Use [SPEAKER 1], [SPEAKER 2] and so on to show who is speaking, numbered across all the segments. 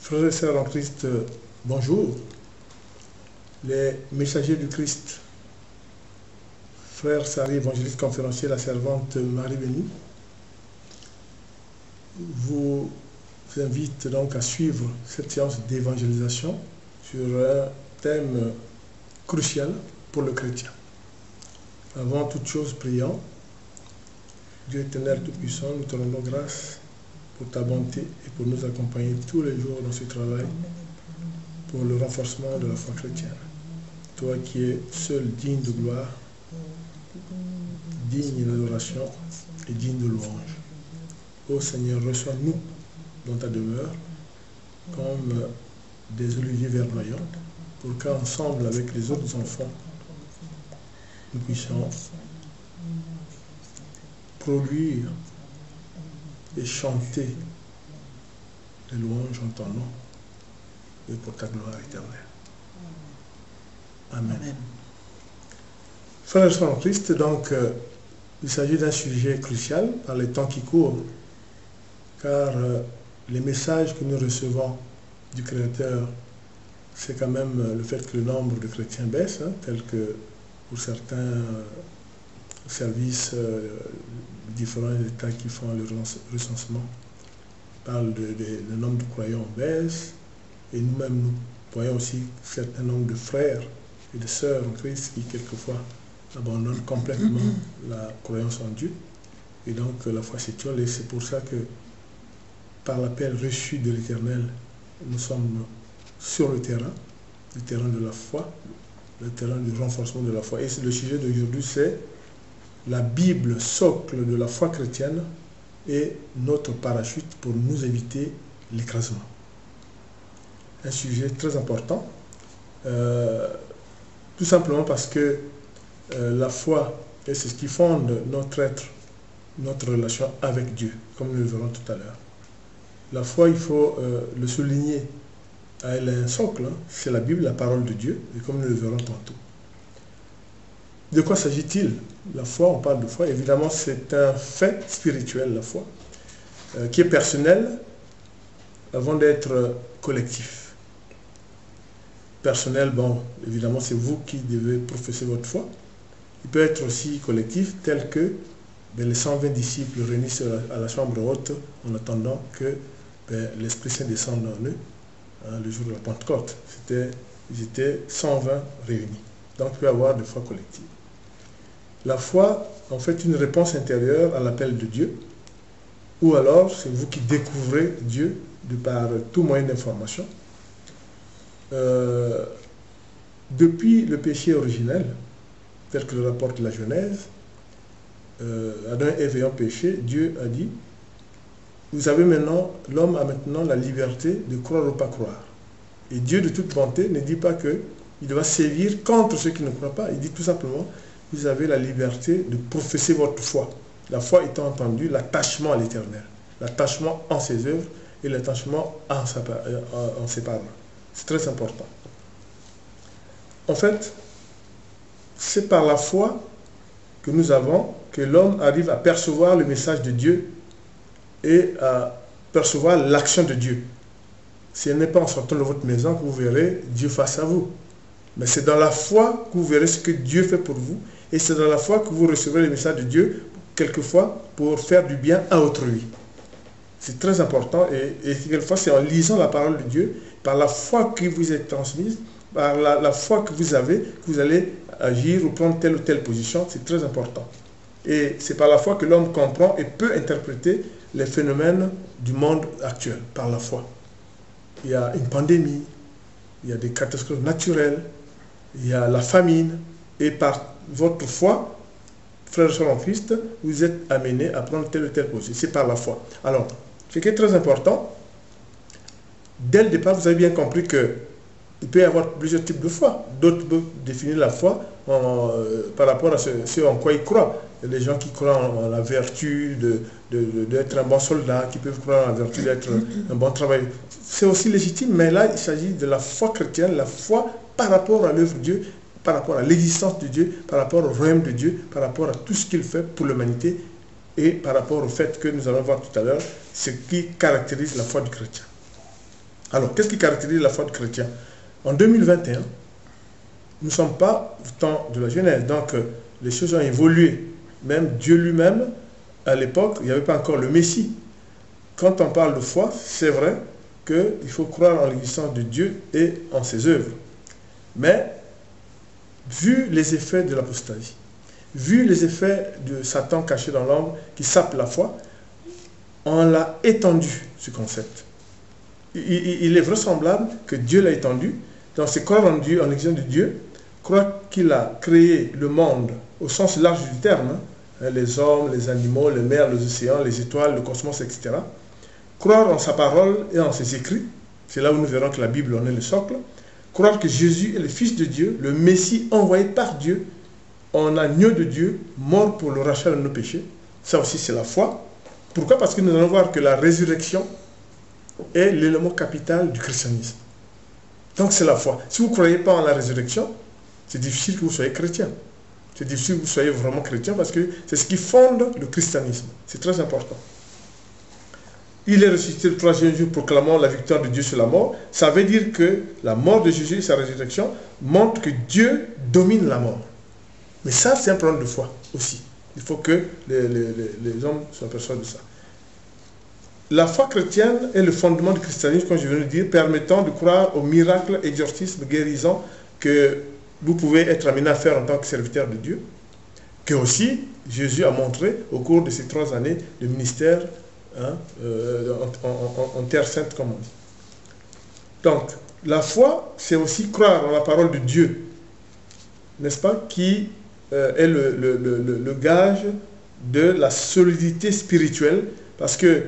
[SPEAKER 1] Frères et sœurs en Christ, bonjour. Les messagers du Christ, frère Sari, évangéliste conférencier, la servante Marie Bénie, vous invite donc à suivre cette séance d'évangélisation sur un thème crucial pour le chrétien. Avant toute chose, prions. Dieu éternel tout-puissant, nous te rendons grâce pour ta bonté et pour nous accompagner tous les jours dans ce travail pour le renforcement de la foi chrétienne. Toi qui es seul digne de gloire, digne d'adoration et digne de louange. Ô Seigneur, reçois-nous dans ta demeure comme des oliviers verdoyants pour qu'ensemble avec les autres enfants, nous puissions produire et chanter les louanges en ton nom et pour ta gloire éternelle. Amen. Amen. Frères et sœurs en Christ, donc, il s'agit d'un sujet crucial par les temps qui courent, car les messages que nous recevons du Créateur, c'est quand même le fait que le nombre de chrétiens baisse, tel que pour certains services différents États qui font le recensement parlent le nombre de croyants baisse, et nous-mêmes nous voyons aussi un certain nombre de frères et de sœurs en Christ qui quelquefois abandonnent complètement la croyance en Dieu, et donc la foi s'étiole, et c'est pour ça que par l'appel reçu de l'Éternel, nous sommes sur le terrain de la foi, le terrain du renforcement de la foi. Et le sujet d'aujourd'hui, c'est la Bible, socle de la foi chrétienne, et notre parachute pour nous éviter l'écrasement. Un sujet très important, tout simplement parce que la foi, c'est ce qui fonde notre être, notre relation avec Dieu, comme nous le verrons tout à l'heure. La foi, il faut le souligner, elle a un socle, c'est la Bible, la parole de Dieu, et comme nous le verrons tantôt. De quoi s'agit-il? La foi, on parle de foi, évidemment c'est un fait spirituel, la foi, qui est personnel avant d'être collectif. Personnel, bon, évidemment c'est vous qui devez professer votre foi. Il peut être aussi collectif, tel que les 120 disciples réunis à la chambre haute en attendant que l'Esprit Saint descende en eux, le jour de la Pentecôte. Ils étaient 120 réunis. Donc il peut y avoir de foi collective. La foi, en fait, une réponse intérieure à l'appel de Dieu, ou alors c'est vous qui découvrez Dieu de par tout moyen d'information. Depuis le péché originel, tel que le rapporte la Genèse, Adam et Ève ayant péché, Dieu a dit, l'homme a maintenant la liberté de croire ou pas croire. Et Dieu de toute bonté ne dit pas qu'il doit sévir contre ceux qui ne croient pas. Il dit tout simplement, vous avez la liberté de professer votre foi. La foi étant entendu l'attachement à l'Éternel, l'attachement en ses œuvres et l'attachement en ses paroles. C'est très important. En fait, c'est par la foi que nous avons que l'homme arrive à percevoir le message de Dieu et à percevoir l'action de Dieu. Ce n'est pas en sortant de votre maison que vous verrez Dieu face à vous. Mais c'est dans la foi que vous verrez ce que Dieu fait pour vous. Et c'est dans la foi que vous recevrez le message de Dieu, quelquefois, pour faire du bien à autrui. C'est très important. Et quelquefois, c'est en lisant la parole de Dieu, par la foi qui vous est transmise, par la foi que vous avez, que vous allez agir ou prendre telle ou telle position. C'est très important. Et c'est par la foi que l'homme comprend et peut interpréter les phénomènes du monde actuel, par la foi. Il y a une pandémie, il y a des catastrophes naturelles, il y a la famine, et par votre foi, frères et sœurs en Christ, vous êtes amenés à prendre telle ou telle position. C'est par la foi. Alors, ce qui est très important, dès le départ, vous avez bien compris qu'il peut y avoir plusieurs types de foi. D'autres peuvent définir la foi par rapport à ce en quoi ils croient. Il y a des gens qui croient en la vertu d'être un bon soldat, qui peuvent croire en la vertu d'être un bon travailleur. C'est aussi légitime, mais là, il s'agit de la foi chrétienne, la foi par rapport à l'œuvre de Dieu, par rapport à l'existence de Dieu, par rapport au royaume de Dieu, par rapport à tout ce qu'il fait pour l'humanité, et par rapport au fait que nous allons voir tout à l'heure, ce qui caractérise la foi du chrétien. Alors, qu'est-ce qui caractérise la foi du chrétien? En 2021, nous ne sommes pas au temps de la Genèse, donc les choses ont évolué. Même Dieu lui-même, à l'époque, il n'y avait pas encore le Messie. Quand on parle de foi, c'est vrai qu'il faut croire en l'existence de Dieu et en ses œuvres. Mais, vu les effets de l'apostasie, vu les effets de Satan caché dans l'ombre qui sape la foi, on l'a étendu, ce concept. Il est vraisemblable que Dieu l'a étendu. Donc c'est croire en Dieu, en l'existence de Dieu, croire qu'il a créé le monde au sens large du terme, hein, les hommes, les animaux, les mers, les océans, les étoiles, le cosmos, etc. Croire en sa parole et en ses écrits, c'est là où nous verrons que la Bible en est le socle. Croire que Jésus est le Fils de Dieu, le Messie envoyé par Dieu, en agneau de Dieu, mort pour le rachat de nos péchés. Ça aussi c'est la foi. Pourquoi? Parce que nous allons voir que la résurrection est l'élément capital du christianisme. Donc c'est la foi. Si vous ne croyez pas en la résurrection, c'est difficile que vous soyez chrétien. C'est difficile que vous soyez vraiment chrétien parce que c'est ce qui fonde le christianisme. C'est très important. Il est ressuscité le troisième jour proclamant la victoire de Dieu sur la mort. Ça veut dire que la mort de Jésus et sa résurrection montrent que Dieu domine la mort. Mais ça, c'est un problème de foi aussi. Il faut que les hommes soient persuadés de ça. La foi chrétienne est le fondement du christianisme, comme je viens de le dire, permettant de croire aux miracles, exorcismes, guérisons que vous pouvez être amené à faire en tant que serviteur de Dieu, que aussi Jésus a montré au cours de ces 3 années de ministère, hein, en terre sainte, comme on dit. Donc, la foi, c'est aussi croire en la parole de Dieu, n'est-ce pas, qui est le gage de la solidité spirituelle, parce que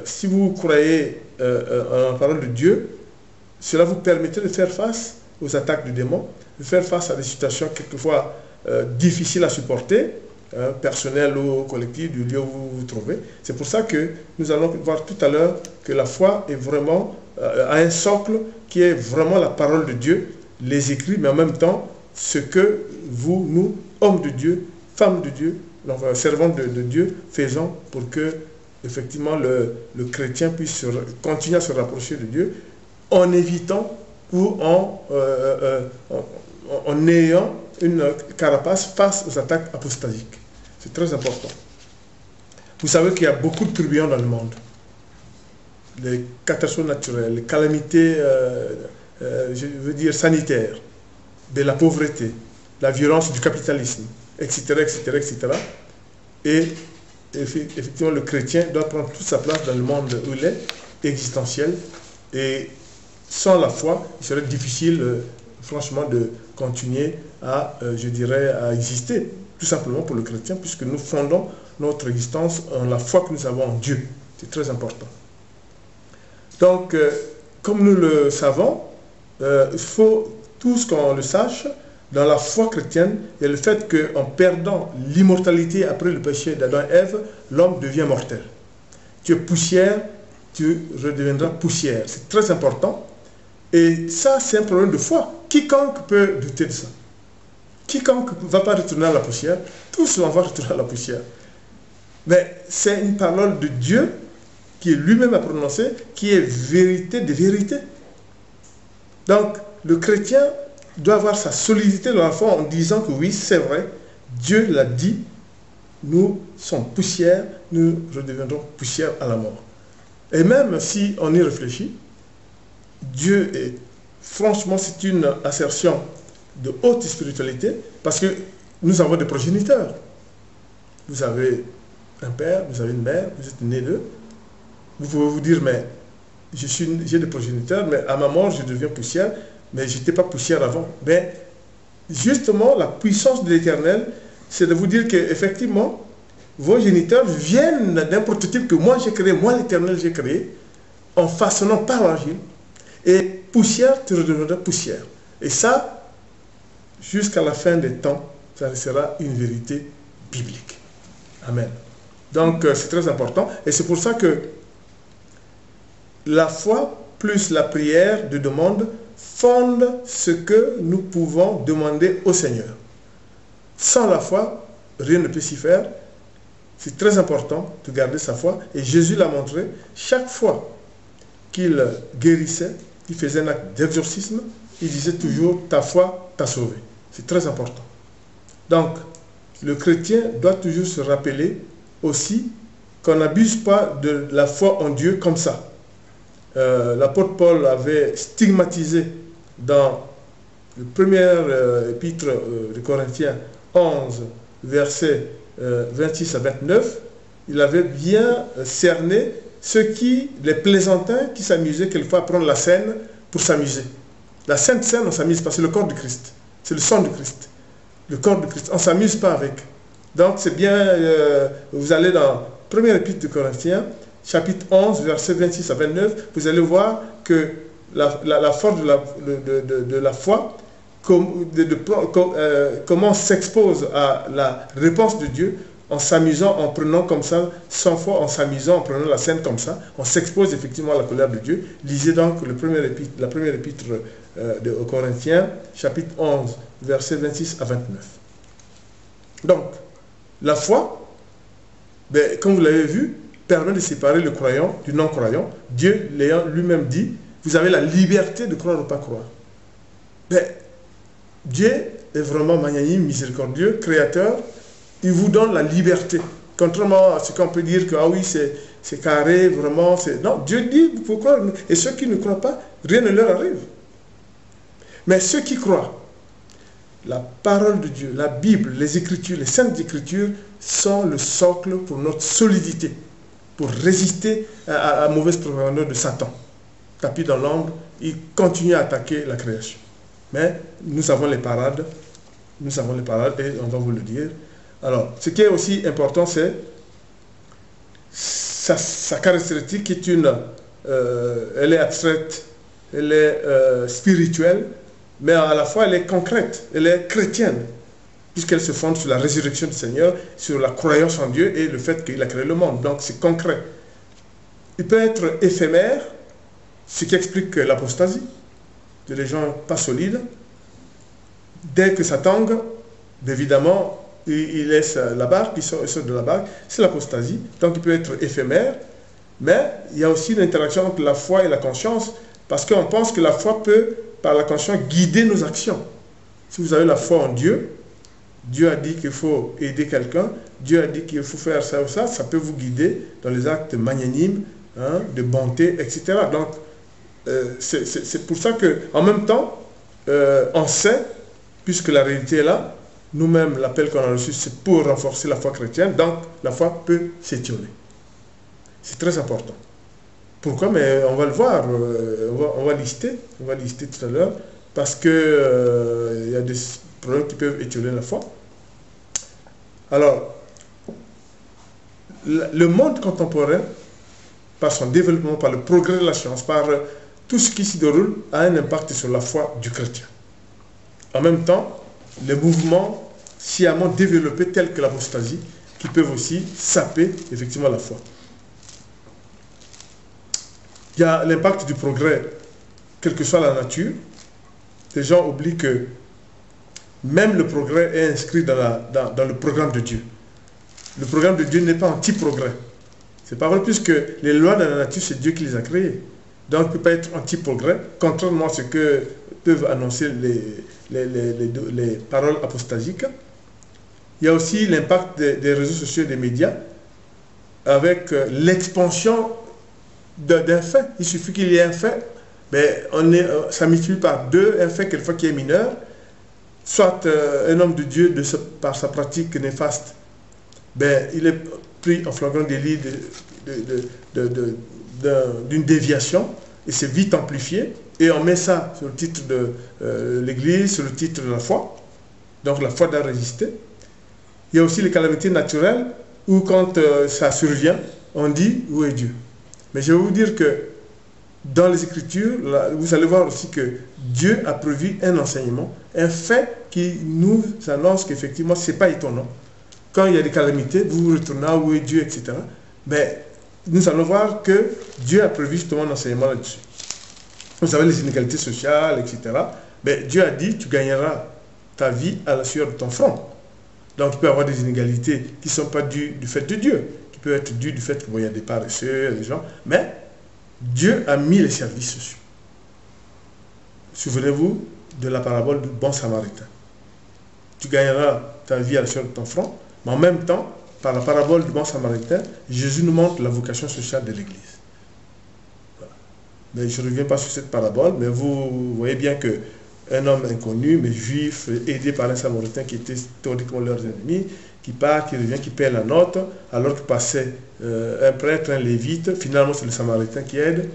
[SPEAKER 1] si vous croyez en la parole de Dieu, cela vous permettra de faire face aux attaques du démon, de faire face à des situations quelquefois difficiles à supporter, personnelles ou collectives, du lieu où vous vous trouvez. C'est pour ça que nous allons voir tout à l'heure que la foi est vraiment à un socle qui est vraiment la parole de Dieu, les écrits, mais en même temps ce que vous, nous, hommes de Dieu, femmes de Dieu, servants de Dieu, faisons pour que effectivement le chrétien puisse continuer à se rapprocher de Dieu en évitant ou en ayant une carapace face aux attaques apostasiques. C'est très important. Vous savez qu'il y a beaucoup de tourbillons dans le monde. Les catastrophes naturelles, les calamités, je veux dire, sanitaires, de la pauvreté, la violence du capitalisme, etc., etc., etc. Et effectivement, le chrétien doit prendre toute sa place dans le monde où il est, existentiel. Et sans la foi, il serait difficile, franchement, de continuer à, je dirais, à exister. Tout simplement pour le chrétien, puisque nous fondons notre existence en la foi que nous avons en Dieu. C'est très important. Donc, comme nous le savons, il faut tous qu'on le sache, dans la foi chrétienne, il y a le fait qu'en perdant l'immortalité après le péché d'Adam et Ève, l'homme devient mortel. Tu es poussière, tu redeviendras poussière. C'est très important. Et ça, c'est un problème de foi. Quiconque peut douter de ça. Quiconque ne va pas retourner à la poussière, tous vont retourner à la poussière. Mais c'est une parole de Dieu qui lui-même a prononcée, qui est vérité de vérité. Donc, le chrétien doit avoir sa solidité dans la foi en disant que oui, c'est vrai, Dieu l'a dit, nous sommes poussière, nous redeviendrons poussière à la mort. Et même si on y réfléchit, Dieu est, franchement, c'est une assertion de haute spiritualité, parce que nous avons des progéniteurs. Vous avez un père, vous avez une mère, vous êtes nés d'eux. Vous pouvez vous dire, mais j'ai des progéniteurs, mais à ma mort, je deviens poussière, mais je n'étais pas poussière avant. Mais justement, la puissance de l'Éternel, c'est de vous dire qu'effectivement, vos géniteurs viennent d'un prototype que moi j'ai créé, moi l'Éternel j'ai créé, en façonnant par l'Angile. Et poussière, tu redeviendras poussière. Et ça, jusqu'à la fin des temps, ça sera une vérité biblique. Amen. Donc, c'est très important. Et c'est pour ça que la foi plus la prière de demande fondent ce que nous pouvons demander au Seigneur. Sans la foi, rien ne peut s'y faire. C'est très important de garder sa foi. Et Jésus l'a montré. Chaque fois qu'il guérissait, qu'il faisait un acte d'exorcisme, il disait toujours « ta foi t'a sauvé ». C'est très important. Donc, le chrétien doit toujours se rappeler aussi qu'on n'abuse pas de la foi en Dieu comme ça. L'apôtre Paul avait stigmatisé dans le premier épître de Corinthiens 11, versets 26 à 29, il avait bien cerné les plaisantins qui s'amusaient quelquefois à prendre la scène pour s'amuser. La Sainte Seine, on ne s'amuse pas, c'est le corps du Christ, c'est le sang du Christ. Le corps du Christ, on ne s'amuse pas avec. Donc c'est bien, vous allez dans le premier épître de Corinthiens, chapitre 11, versets 26 à 29, vous allez voir que la force de la foi, comment on s'expose à la réponse de Dieu en s'amusant, en prenant comme ça, 100 fois en s'amusant, en prenant la scène comme ça, on s'expose effectivement à la colère de Dieu. Lisez donc la première épître aux Corinthiens, chapitre 11, versets 26 à 29. Donc, la foi, comme vous l'avez vu, permet de séparer le croyant du non-croyant. Dieu l'ayant lui-même dit, vous avez la liberté de croire ou pas croire. Dieu est vraiment magnanime, miséricordieux, créateur. Il vous donne la liberté. Contrairement à ce qu'on peut dire que, ah oui, c'est carré, vraiment. Non, Dieu dit, vous pouvez croire. Et ceux qui ne croient pas, rien ne leur arrive. Mais ceux qui croient, la parole de Dieu, la Bible, les Écritures, les Saintes Écritures sont le socle pour notre solidité, pour résister à la mauvaise propagande de Satan. Tapis dans l'ombre, il continue à attaquer la création. Mais nous avons les parades et on va vous le dire. Alors, ce qui est aussi important, c'est sa caractéristique qui est elle est abstraite, elle est spirituelle, mais à la fois elle est concrète, elle est chrétienne, puisqu'elle se fonde sur la résurrection du Seigneur, sur la croyance en Dieu et le fait qu'il a créé le monde. Donc c'est concret. Il peut être éphémère, ce qui explique l'apostasie, des gens pas solides. Dès que ça tangue, évidemment, il laisse la barque, il sort de la barque, c'est l'apostasie. Donc il peut être éphémère, mais il y a aussi l'interaction entre la foi et la conscience, parce qu'on pense que la foi peut, par la conscience, guider nos actions. Si vous avez la foi en Dieu, Dieu a dit qu'il faut aider quelqu'un, Dieu a dit qu'il faut faire ça ou ça, ça peut vous guider dans les actes magnanimes, de bonté, etc. Donc, c'est pour ça qu'en même temps, on sait, puisque la réalité est là, nous-mêmes, l'appel qu'on a reçu, c'est pour renforcer la foi chrétienne, donc la foi peut s'étioler. C'est très important. Pourquoi? Mais on va le voir, on va lister tout à l'heure, parce que y a des problèmes qui peuvent étioler la foi. Alors, le monde contemporain, par son développement, par le progrès de la science, par tout ce qui s'y déroule, a un impact sur la foi du chrétien. En même temps, les mouvements sciemment développés tels que l'apostasie, qui peuvent aussi saper effectivement la foi. Il y a l'impact du progrès, quelle que soit la nature. Les gens oublient que même le progrès est inscrit dans le programme de Dieu. Le programme de Dieu n'est pas anti-progrès. C'est pas vrai, puisque les lois de la nature, c'est Dieu qui les a créées. Donc, il ne peut pas être anti-progrès, contrairement à ce que peuvent annoncer les paroles apostasiques. Il y a aussi l'impact des réseaux sociaux et des médias, avec l'expansion d'un fait. Il suffit qu'il y ait un fait, mais ça multiplie par deux, un fait quelquefois qui est mineur, soit un homme de Dieu, par sa pratique néfaste, il est pris en flagrant délit d'une déviation, et c'est vite amplifié, et on met ça sur le titre de l'Église, sur le titre de la foi, donc la foi doit résister. Il y a aussi les calamités naturelles, où quand ça survient, on dit où est Dieu. Mais je vais vous dire que dans les Écritures, là, vous allez voir aussi que Dieu a prévu un enseignement, un fait qui nous annonce qu'effectivement, ce n'est pas étonnant. Quand il y a des calamités, vous vous retournez à où est Dieu, etc. Mais nous allons voir que Dieu a prévu justement un enseignement là-dessus. Vous avez les inégalités sociales, etc. Mais Dieu a dit, tu gagneras ta vie à la sueur de ton front. Donc, il peut y avoir des inégalités qui ne sont pas dues du fait de Dieu, qui peuvent être dues du fait qu'il y a des paresseux, des gens. Mais Dieu a mis les services sociaux. Souvenez-vous de la parabole du bon samaritain. Tu gagneras ta vie à la sueur de ton front, mais en même temps, par la parabole du bon samaritain, Jésus nous montre la vocation sociale de l'Église. Voilà. Mais je ne reviens pas sur cette parabole, mais vous voyez bien qu'un homme inconnu, mais juif, aidé par un samaritain qui était théoriquement leurs ennemis, qui part, qui revient, qui paie la note, alors que passait un prêtre, un lévite, finalement c'est le samaritain qui aide.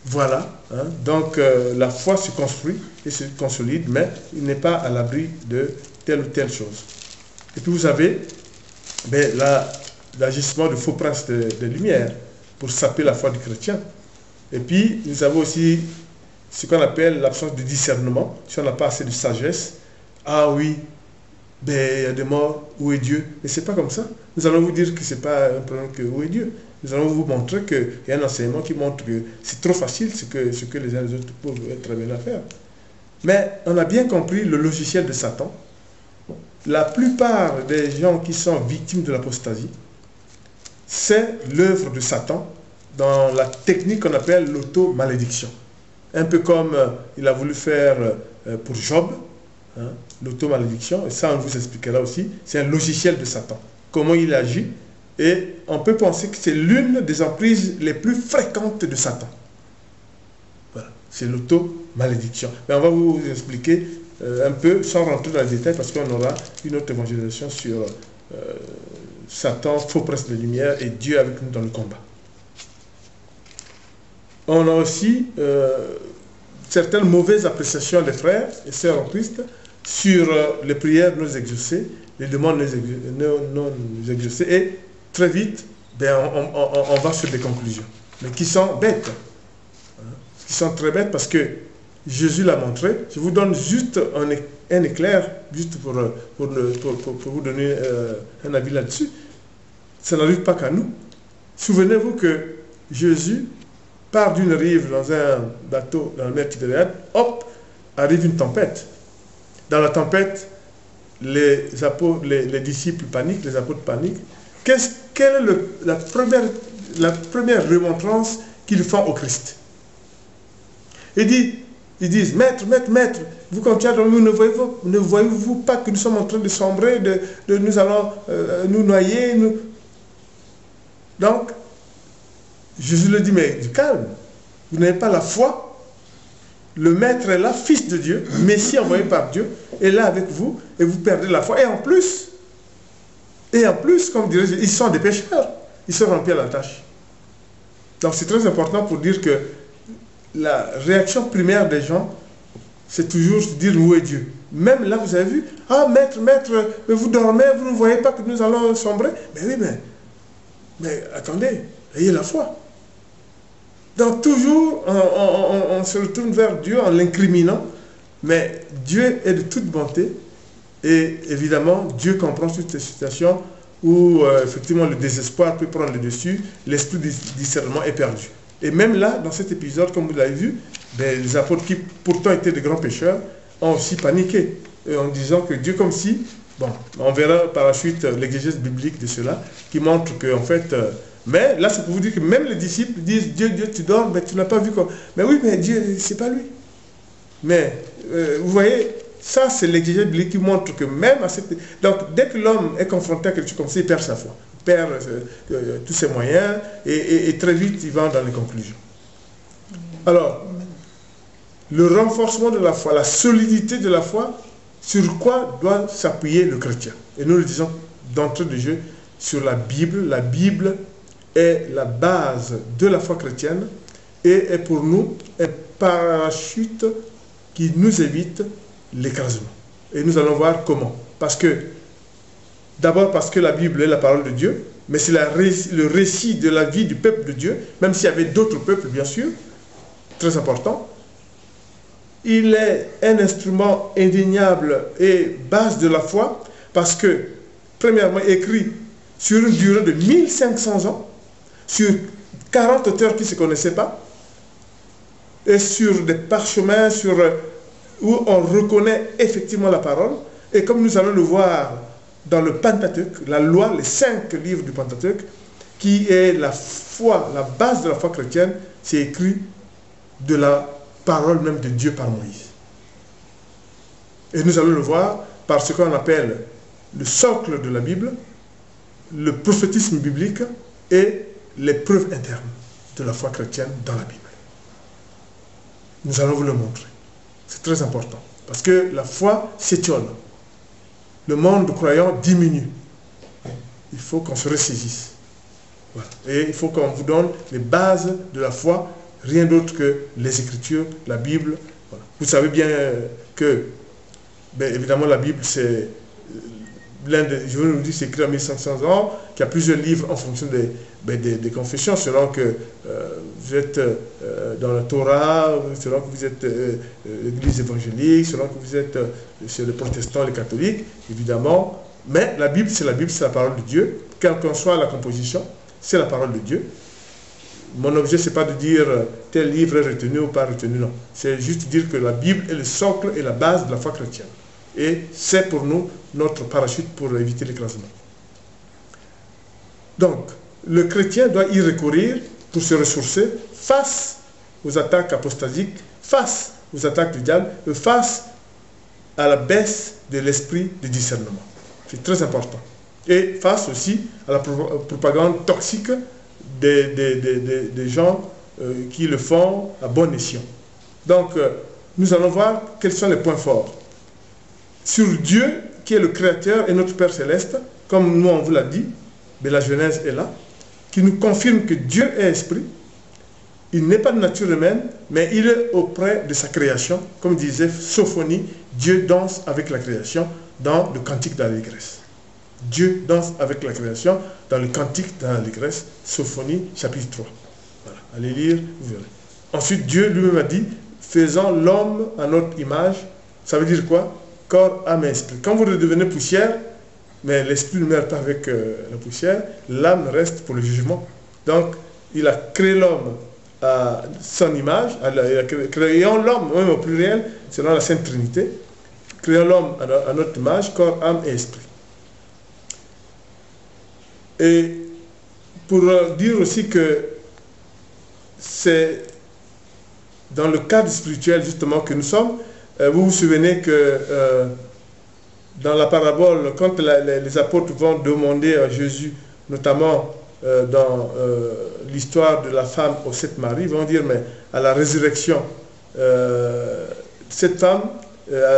[SPEAKER 1] Voilà, hein. Donc la foi se construit et se consolide, mais il n'est pas à l'abri de telle ou telle chose. Et puis vous avez l'agissement de faux princes de lumière pour saper la foi du chrétien. Et puis nous avons aussi ce qu'on appelle l'absence de discernement. Si on n'a pas assez de sagesse, ah oui, il y a des morts, où est Dieu? Mais ce n'est pas comme ça. Nous allons vous dire que ce n'est pas un problème que où est Dieu. Nous allons vous montrer qu'il y a un enseignement qui montre que c'est trop facile ce que les uns et les autres peuvent être amenés à faire. Mais on a bien compris le logiciel de Satan. La plupart des gens qui sont victimes de l'apostasie, c'est l'œuvre de Satan dans la technique qu'on appelle l'auto-malédiction. Un peu comme il a voulu faire pour Job, hein, l'auto-malédiction, et ça on vous expliquera aussi, c'est un logiciel de Satan. Comment il agit, et on peut penser que c'est l'une des emprises les plus fréquentes de Satan. Voilà, c'est l'auto-malédiction. Mais on va vous expliquer un peu, sans rentrer dans les détails, parce qu'on aura une autre évangélisation sur Satan, faux prince de lumière, et Dieu avec nous dans le combat. On a aussi certaines mauvaises appréciations des frères et sœurs en Christ sur les prières non exaucées, les demandes non exaucées, et très vite, on va sur des conclusions, mais qui sont bêtes, hein, qui sont très bêtes parce que Jésus l'a montré. Je vous donne juste un éclair, juste pour vous donner un avis là-dessus. Ça n'arrive pas qu'à nous. Souvenez-vous que Jésus part d'une rive dans un bateau dans la mer Tibériade, hop, arrive une tempête. Dans la tempête, les disciples paniquent, les apôtres paniquent. Quelle est la première remontrance qu'ils font au Christ? Ils disent, maître, vous continuez à dormir, ne voyez-vous pas que nous sommes en train de sombrer, nous allons nous noyer Donc, Jésus leur dit, mais du calme, vous n'avez pas la foi. Le maître est là, fils de Dieu, Messie envoyé par Dieu, est là avec vous, et vous perdez la foi. Et en plus, comme dirais-je, ils sont des pécheurs. Ils se remplis à la tâche. Donc c'est très important pour dire que la réaction primaire des gens, c'est toujours de dire où est Dieu. Même là, vous avez vu, ah maître, mais vous dormez, vous ne voyez pas que nous allons sombrer. Mais oui, mais attendez, ayez la foi. Donc toujours, on se retourne vers Dieu en l'incriminant, mais Dieu est de toute bonté. Et évidemment, Dieu comprend toutes ces situations où effectivement le désespoir peut prendre le dessus, l'esprit du discernement est perdu. Et même là, dans cet épisode, comme vous l'avez vu, les apôtres qui pourtant étaient de grands pécheurs ont aussi paniqué en disant que Dieu comme si, bon, on verra par la suite l'exégèse biblique de cela qui montre que en fait, mais là c'est pour vous dire que même les disciples disent Dieu, tu dors, mais tu n'as pas vu quoi. Mais oui, mais Dieu, c'est pas lui. Mais vous voyez, ça, c'est l'exégèse biblique qui montre que même à cette... Donc, dès que l'homme est confronté à quelque chose comme ça, il perd sa foi. Il perd tous ses moyens et très vite, il va dans les conclusions. Alors, le renforcement de la foi, la solidité de la foi, sur quoi doit s'appuyer le chrétien? Et nous le disons d'entrée de jeu sur la Bible. La Bible est la base de la foi chrétienne et est pour nous un parachute qui nous évite l'écrasement. Et nous allons voir comment. D'abord parce que la Bible est la parole de Dieu, mais c'est le récit de la vie du peuple de Dieu, même s'il y avait d'autres peuples, bien sûr, très important. Il est un instrument indéniable et base de la foi, parce que, premièrement, écrit sur une durée de 1500 ans, sur 40 auteurs qui ne se connaissaient pas, et sur des parchemins, où on reconnaît effectivement la parole. Et comme nous allons le voir dans le Pentateuque, la loi, les 5 livres du Pentateuque, qui est la foi, la base de la foi chrétienne, c'est écrit de la parole même de Dieu par Moïse. Et nous allons le voir par ce qu'on appelle le socle de la Bible, le prophétisme biblique et les preuves internes de la foi chrétienne dans la Bible. Nous allons vous le montrer. C'est très important. Parce que la foi s'étiole. Le monde croyant diminue. Il faut qu'on se ressaisisse. Voilà. Et il faut qu'on vous donne les bases de la foi, rien d'autre que les Écritures, la Bible. Voilà. Vous savez bien que, évidemment, la Bible, c'est je veux vous dire, c'est écrit en 1500 ans, qu'il y a plusieurs livres en fonction des confessions, selon que vous êtes dans la Torah, selon que vous êtes l'église évangélique, selon que vous êtes chez les protestants, les catholiques, évidemment. Mais la Bible, c'est la parole de Dieu. Quelle qu'en soit la composition, c'est la parole de Dieu. Mon objet, ce n'est pas de dire tel livre est retenu ou pas retenu, non. C'est juste dire que la Bible est le socle et la base de la foi chrétienne. Et c'est pour nous notre parachute pour éviter l'écrasement. Donc, le chrétien doit y recourir pour se ressourcer face aux attaques apostasiques, face aux attaques du diable, et face à la baisse de l'esprit de discernement. C'est très important. Et face aussi à la propagande toxique des gens qui le font à bon escient. Donc, nous allons voir quels sont les points forts. Sur Dieu, qui est le Créateur et notre Père Céleste, comme nous on vous l'a dit, mais la Genèse est là, qui nous confirme que Dieu est esprit. Il n'est pas de nature humaine, mais il est auprès de sa création. Comme disait Sophonie, Dieu danse avec la création dans le Cantique d'Allégresse. Dieu danse avec la création dans le Cantique d'Allégresse, Sophonie, chapitre 3. Voilà, allez lire, vous verrez. Ensuite, Dieu lui-même a dit, faisons l'homme à notre image. Ça veut dire quoi? Corps, âme et esprit. Quand vous redevenez poussière, mais l'esprit ne meurt pas avec la poussière, l'âme reste pour le jugement. Donc, il a créé l'homme à son image, créons l'homme, même au pluriel, selon la Sainte Trinité, créons l'homme à notre image, corps, âme et esprit. Et pour dire aussi que c'est dans le cadre spirituel justement que nous sommes, vous vous souvenez que dans la parabole, quand les apôtres vont demander à Jésus, notamment dans l'histoire de la femme aux 7 maris, ils vont dire, mais à la résurrection, cette femme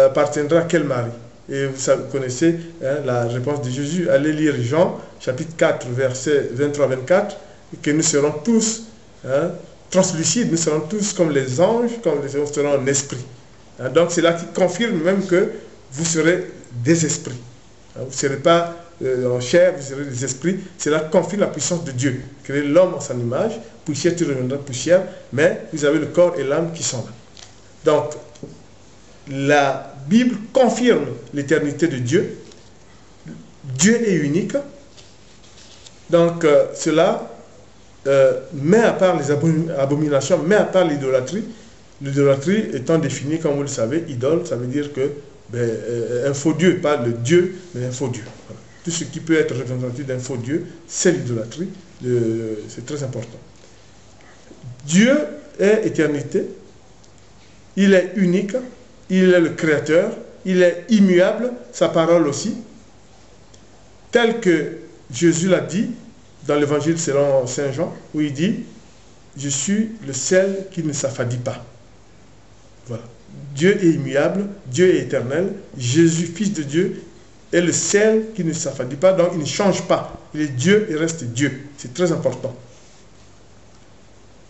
[SPEAKER 1] appartiendra à quel mari? Et vous connaissez la réponse de Jésus. Allez lire Jean, chapitre 4, versets 23-24, que nous serons tous translucides, nous serons tous comme les anges, comme nous serons en esprit. Donc c'est là qui confirme même que vous serez des esprits. Vous ne serez pas en chair, vous serez des esprits. Cela confirme la puissance de Dieu. Créer l'homme en son image, poussière tu reviendras poussière, mais vous avez le corps et l'âme qui sont là. Donc, la Bible confirme l'éternité de Dieu. Dieu est unique. Donc, cela met à part les abominations, met à part l'idolâtrie. L'idolâtrie étant définie, comme vous le savez, idole, ça veut dire que un faux Dieu, pas le Dieu, mais un faux Dieu. Voilà. Tout ce qui peut être représentatif d'un faux Dieu, c'est l'idolâtrie. C'est très important. Dieu est éternité, il est unique, il est le Créateur, il est immuable, sa parole aussi, tel que Jésus l'a dit dans l'évangile selon Saint Jean, où il dit « Je suis le seul qui ne s'affadit pas ». Voilà. Dieu est immuable, Dieu est éternel, Jésus, Fils de Dieu, est le seul qui ne s'affadit pas, donc il ne change pas. Il est Dieu et reste Dieu. C'est très important.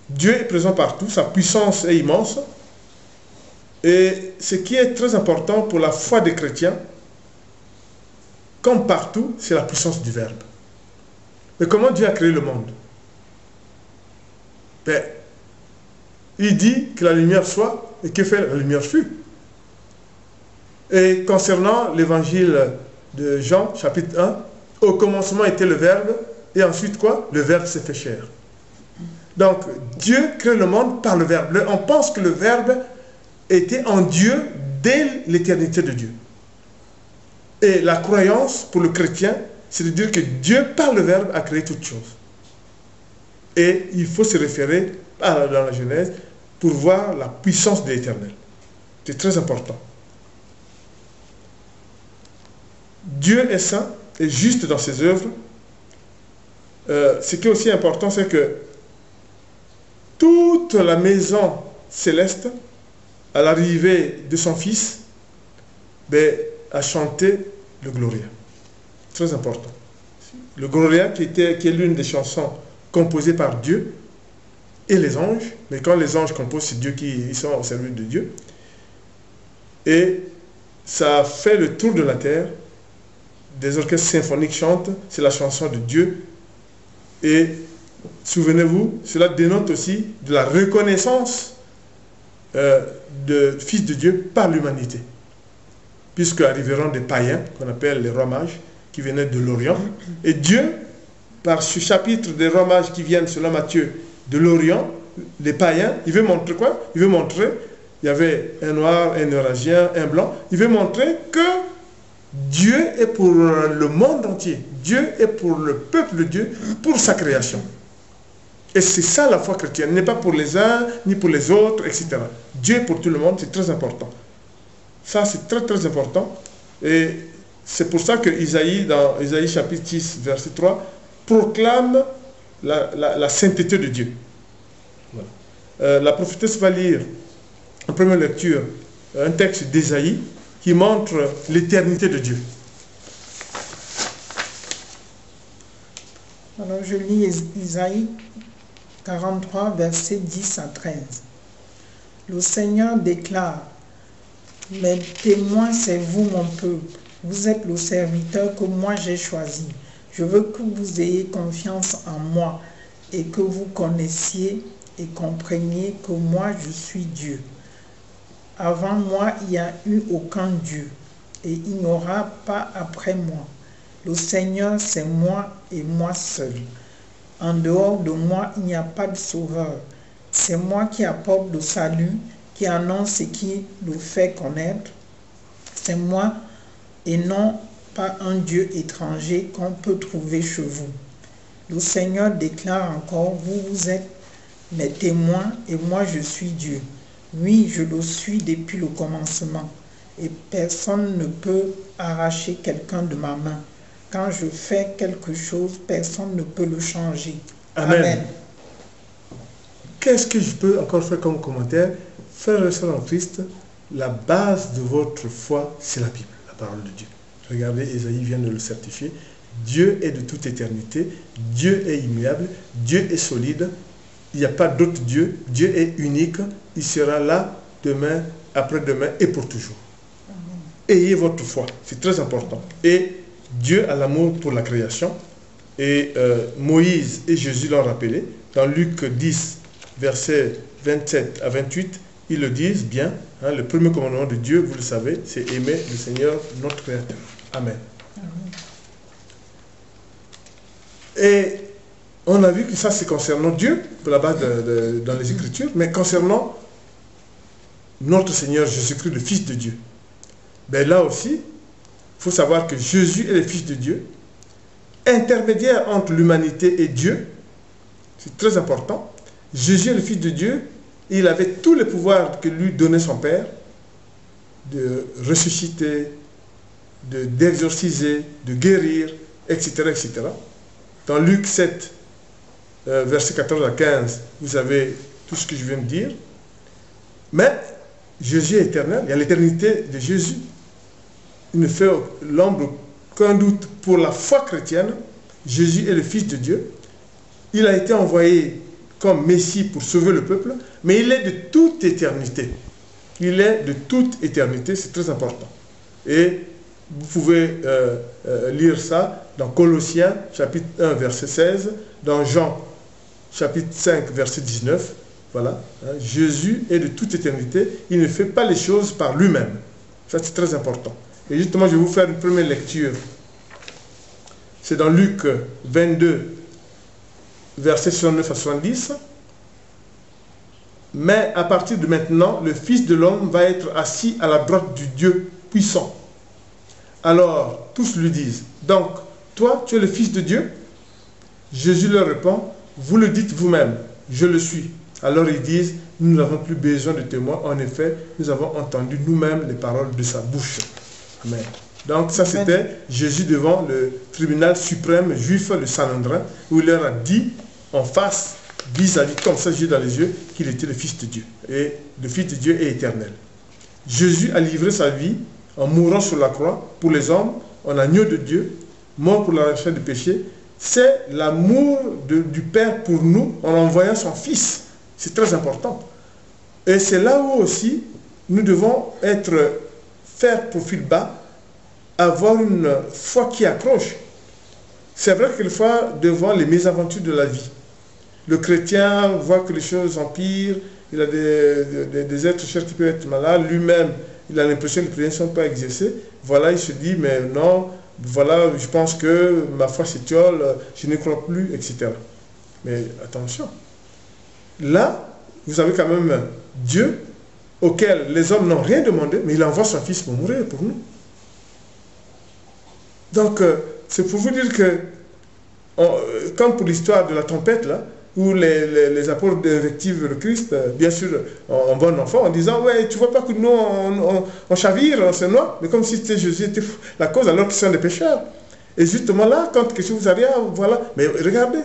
[SPEAKER 1] Dieu est présent partout, sa puissance est immense. Et ce qui est très important pour la foi des chrétiens, comme partout, c'est la puissance du Verbe. Mais comment Dieu a créé le monde? Il dit que la lumière soit, et que fait la lumière fut. Et concernant l'évangile de Jean, chapitre 1, au commencement était le Verbe, et ensuite quoi? Le Verbe s'est fait chair. Donc, Dieu crée le monde par le Verbe. On pense que le Verbe était en Dieu dès l'éternité de Dieu. Et la croyance pour le chrétien, c'est de dire que Dieu, par le Verbe, a créé toutes choses. Et il faut se référer dans la Genèse pour voir la puissance de l'Éternel. C'est très important. Dieu est saint et juste dans ses œuvres. Ce qui est aussi important, c'est que toute la maison céleste, à l'arrivée de son Fils, a chanté le Gloria. Très important. Le Gloria qui est l'une des chansons composées par Dieu et les anges. Mais quand les anges composent, c'est Dieu qui sont au service de Dieu. Et ça fait le tour de la terre. Des orchestres symphoniques chantent, c'est la chanson de Dieu. Et souvenez-vous, cela dénote aussi de la reconnaissance de Fils de Dieu par l'humanité. Puisque arriveront des païens, qu'on appelle les rois mages, qui venaient de l'Orient. Et Dieu, par ce chapitre des rois mages qui viennent, selon Matthieu, de l'Orient, les païens, il veut montrer quoi? Il veut montrer, il y avait un noir, un eurasien, un blanc, il veut montrer que Dieu est pour le monde entier. Dieu est pour le peuple de Dieu, pour sa création. Et c'est ça la foi chrétienne. Elle n'est pas pour les uns, ni pour les autres, etc. Dieu est pour tout le monde, c'est très important. Ça, c'est très très important. Et c'est pour ça que Isaïe, dans Isaïe chapitre 6, verset 3, proclame la sainteté de Dieu. Voilà. La prophétesse va lire, en première lecture, un texte d'Isaïe qui montre l'éternité de Dieu.
[SPEAKER 2] Alors je lis Isaïe 43, versets 10 à 13. Le Seigneur déclare: mes témoins, c'est vous, mon peuple. Vous êtes le serviteur que moi j'ai choisi. Je veux que vous ayez confiance en moi et que vous connaissiez et compreniez que moi je suis Dieu. Avant moi, il n'y a eu aucun Dieu, et il n'y aura pas après moi. Le Seigneur, c'est moi et moi seul. En dehors de moi, il n'y a pas de sauveur. C'est moi qui apporte le salut, qui annonce et qui le fait connaître. C'est moi et non pas un Dieu étranger qu'on peut trouver chez vous. Le Seigneur déclare encore: vous êtes mes témoins et moi je suis Dieu. Oui, je le suis depuis le commencement, et personne ne peut arracher quelqu'un de ma main. Quand je fais quelque chose, personne ne peut le changer.
[SPEAKER 1] Amen.
[SPEAKER 2] Amen.
[SPEAKER 1] Qu'est-ce que je peux encore faire comme commentaire? Frères et sœurs en Christ, la base de votre foi, c'est la Bible, la parole de Dieu. Regardez, Ésaïe vient de le certifier. Dieu est de toute éternité, Dieu est immuable, Dieu est solide. Il n'y a pas d'autre Dieu. Dieu est unique. Il sera là demain, après-demain et pour toujours. Amen. Ayez votre foi. C'est très important. Et Dieu a l'amour pour la création. Et Moïse et Jésus l'ont rappelé. Dans Luc 10, versets 27 à 28, ils le disent bien. Hein, le premier commandement de Dieu, vous le savez, c'est aimer le Seigneur, notre Créateur. Amen. Amen. Et on a vu que ça, c'est concernant Dieu, là-bas dans les Écritures, mais concernant notre Seigneur Jésus-Christ, le Fils de Dieu. Ben là aussi, il faut savoir que Jésus est le Fils de Dieu, intermédiaire entre l'humanité et Dieu. C'est très important. Jésus est le Fils de Dieu, et il avait tous les pouvoirs que lui donnait son Père, de ressusciter, d'exorciser, de guérir, etc., etc. Dans Luc 7, versets 14 à 15, vous avez tout ce que je viens de dire. Mais Jésus est éternel, il y a l'éternité de Jésus. Il ne fait l'ombre qu'un doute pour la foi chrétienne. Jésus est le Fils de Dieu. Il a été envoyé comme Messie pour sauver le peuple, mais il est de toute éternité. Il est de toute éternité, c'est très important. Et vous pouvez lire ça dans Colossiens, chapitre 1, verset 16, dans Jean, chapitre 5, verset 19. Voilà. Hein, Jésus est de toute éternité. Il ne fait pas les choses par lui-même. Ça, c'est très important. Et justement, je vais vous faire une première lecture. C'est dans Luc 22, versets 69 à 70. Mais à partir de maintenant, le Fils de l'homme va être assis à la droite du Dieu puissant. Alors, tous lui disent: donc, toi, tu es le Fils de Dieu? Jésus leur répond: vous le dites vous-même, je le suis. Alors ils disent, nous n'avons plus besoin de témoins. En effet, nous avons entendu nous-mêmes les paroles de sa bouche. Amen. Donc ça, c'était Jésus devant le tribunal suprême juif, le Sanhédrin, où il leur a dit en face, vis-à-vis, comme ça, Jésus dans les yeux, qu'il était le Fils de Dieu. Et le Fils de Dieu est éternel. Jésus a livré sa vie en mourant sur la croix pour les hommes, en agneau de Dieu, mort pour la rachat du péché. C'est l'amour du Père pour nous en envoyant son Fils. C'est très important. Et c'est là où aussi nous devons faire profil bas, avoir une foi qui accroche. C'est vrai que quelquefois, devant les mésaventures de la vie, le chrétien voit que les choses empirent, il a des êtres chers qui peuvent être malades, lui-même, il a l'impression que les prières ne sont pas exercées. Voilà, il se dit, mais non, voilà, je pense que ma foi s'étiole, je ne crois plus, etc. Mais attention, là, vous avez quand même Dieu, auquel les hommes n'ont rien demandé, mais il envoie son Fils pour mourir pour nous. Donc, c'est pour vous dire que, comme pour l'histoire de la tempête, là, où les apôtres d'invective le Christ, bien sûr, en bon enfant, en disant, ouais, tu vois pas que nous, on chavire, on se noie, mais comme si Jésus était la cause, alors qu'ils sont des pécheurs. Et justement là, quand quelque chose vous arrive, voilà, mais regardez,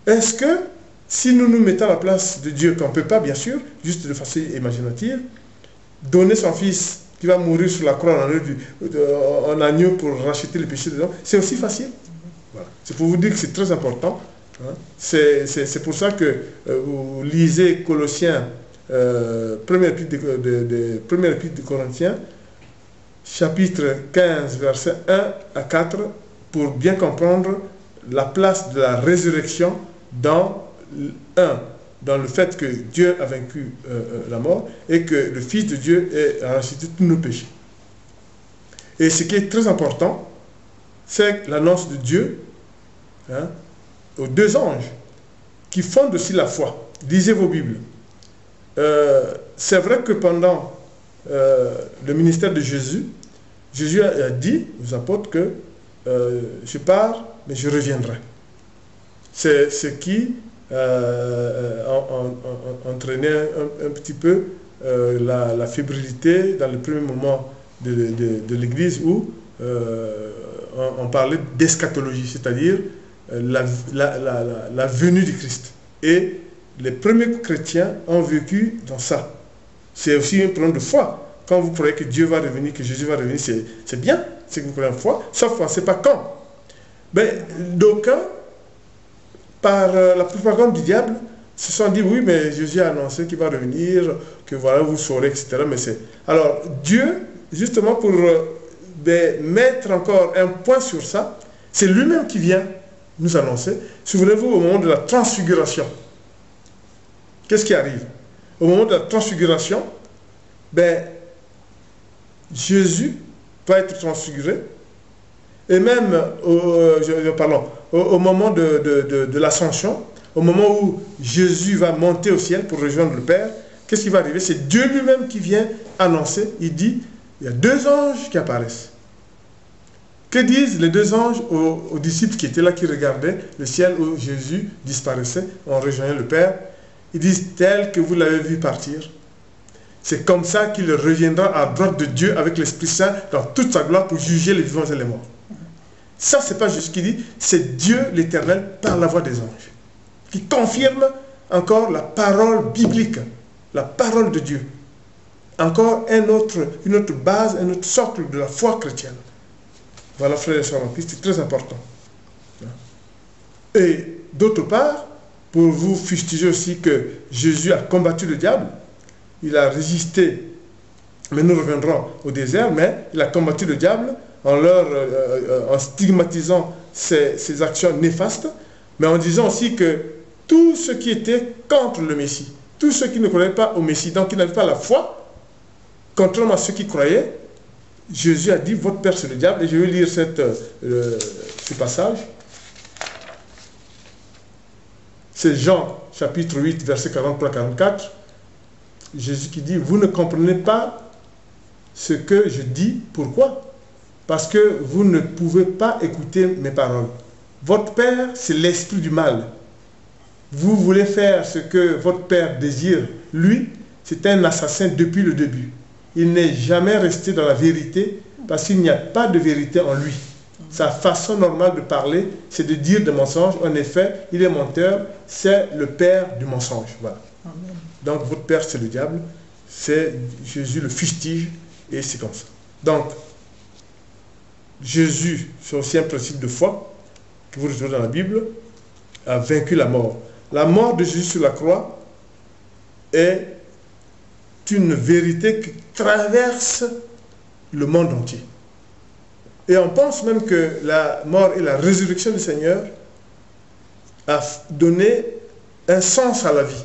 [SPEAKER 1] est-ce que, si nous nous mettons à la place de Dieu, qu'on ne peut pas, bien sûr, juste de façon imaginative, donner son Fils qui va mourir sur la croix en agneau pour racheter les péchés des hommes, c'est aussi facile. Voilà. C'est pour vous dire que c'est très important. Hein. C'est pour ça que vous lisez Colossiens, première épître de Corinthiens, chapitre 15, versets 1 à 4, pour bien comprendre la place de la résurrection dans le fait que Dieu a vaincu la mort et que le Fils de Dieu a racheté tous nos péchés. Et ce qui est très important, c'est l'annonce de Dieu, hein, aux deux anges qui fondent aussi la foi. Lisez vos Bibles. C'est vrai que pendant le ministère de Jésus, Jésus a dit aux apôtres que je pars, mais je reviendrai. C'est ce qui entraînait un petit peu la fébrilité dans le premier moment de l'Église où on parlait d'eschatologie, c'est-à-dire la venue du Christ. Et les premiers chrétiens ont vécu dans ça. C'est aussi un problème de foi. Quand vous croyez que Dieu va revenir, que Jésus va revenir, c'est bien, c'est que vous croyez en foi, sauf qu'on ne sait pas quand. Mais d'aucuns, par la propagande du diable, se sont dit, oui, mais Jésus a annoncé qu'il va revenir, que voilà, vous saurez, etc. Mais alors, Dieu, justement pour mettre encore un point sur ça, c'est lui-même qui vient nous annoncer. Souvenez-vous, au moment de la transfiguration, qu'est-ce qui arrive? Au moment de la transfiguration, Jésus va être transfiguré, et même au moment de l'ascension, au moment où Jésus va monter au ciel pour rejoindre le Père, qu'est-ce qui va arriver? C'est Dieu lui-même qui vient annoncer. Il dit, il y a deux anges qui apparaissent. Que disent les deux anges aux disciples qui étaient là, qui regardaient le ciel où Jésus disparaissait en rejoignant le Père? Ils disent, tel que vous l'avez vu partir, c'est comme ça qu'il reviendra à droite de Dieu avec l'Esprit Saint dans toute sa gloire pour juger les vivants et les morts. Ça, ce n'est pas juste ce qu'il dit, c'est Dieu l'Éternel par la voix des anges, qui confirme encore la parole biblique, la parole de Dieu. Encore une autre base, un autre socle de la foi chrétienne. Voilà, frères et sœurs en Christ, c'est très important. Et d'autre part, pour vous fustiger aussi que Jésus a combattu le diable, il a résisté, mais nous reviendrons au désert, mais il a combattu le diable en stigmatisant ses actions néfastes, mais en disant aussi que tous ceux qui étaient contre le Messie, tous ceux qui ne croyaient pas au Messie, donc qui n'avaient pas la foi, contrairement à ceux qui croyaient, Jésus a dit, votre père c'est le diable, et je vais lire ce passage. C'est Jean, chapitre 8, verset 43-44. Jésus qui dit, vous ne comprenez pas ce que je dis. Pourquoi? Parce que vous ne pouvez pas écouter mes paroles. Votre père, c'est l'esprit du mal. vous voulez faire ce que votre père désire, lui, c'est un assassin depuis le début. Il n'est jamais resté dans la vérité parce qu'il n'y a pas de vérité en lui. Sa façon normale de parler, c'est de dire des mensonges. En effet, il est menteur, c'est le père du mensonge. Voilà.
[SPEAKER 2] Amen.
[SPEAKER 1] Donc, votre père, c'est le diable. C'est Jésus le fustige et c'est comme ça. Donc, Jésus, c'est aussi un principe de foi que vous retrouvez dans la Bible, a vaincu la mort. La mort de Jésus sur la croix est une vérité qui traverse le monde entier. Et on pense même que la mort et la résurrection du Seigneur a donné un sens à la vie.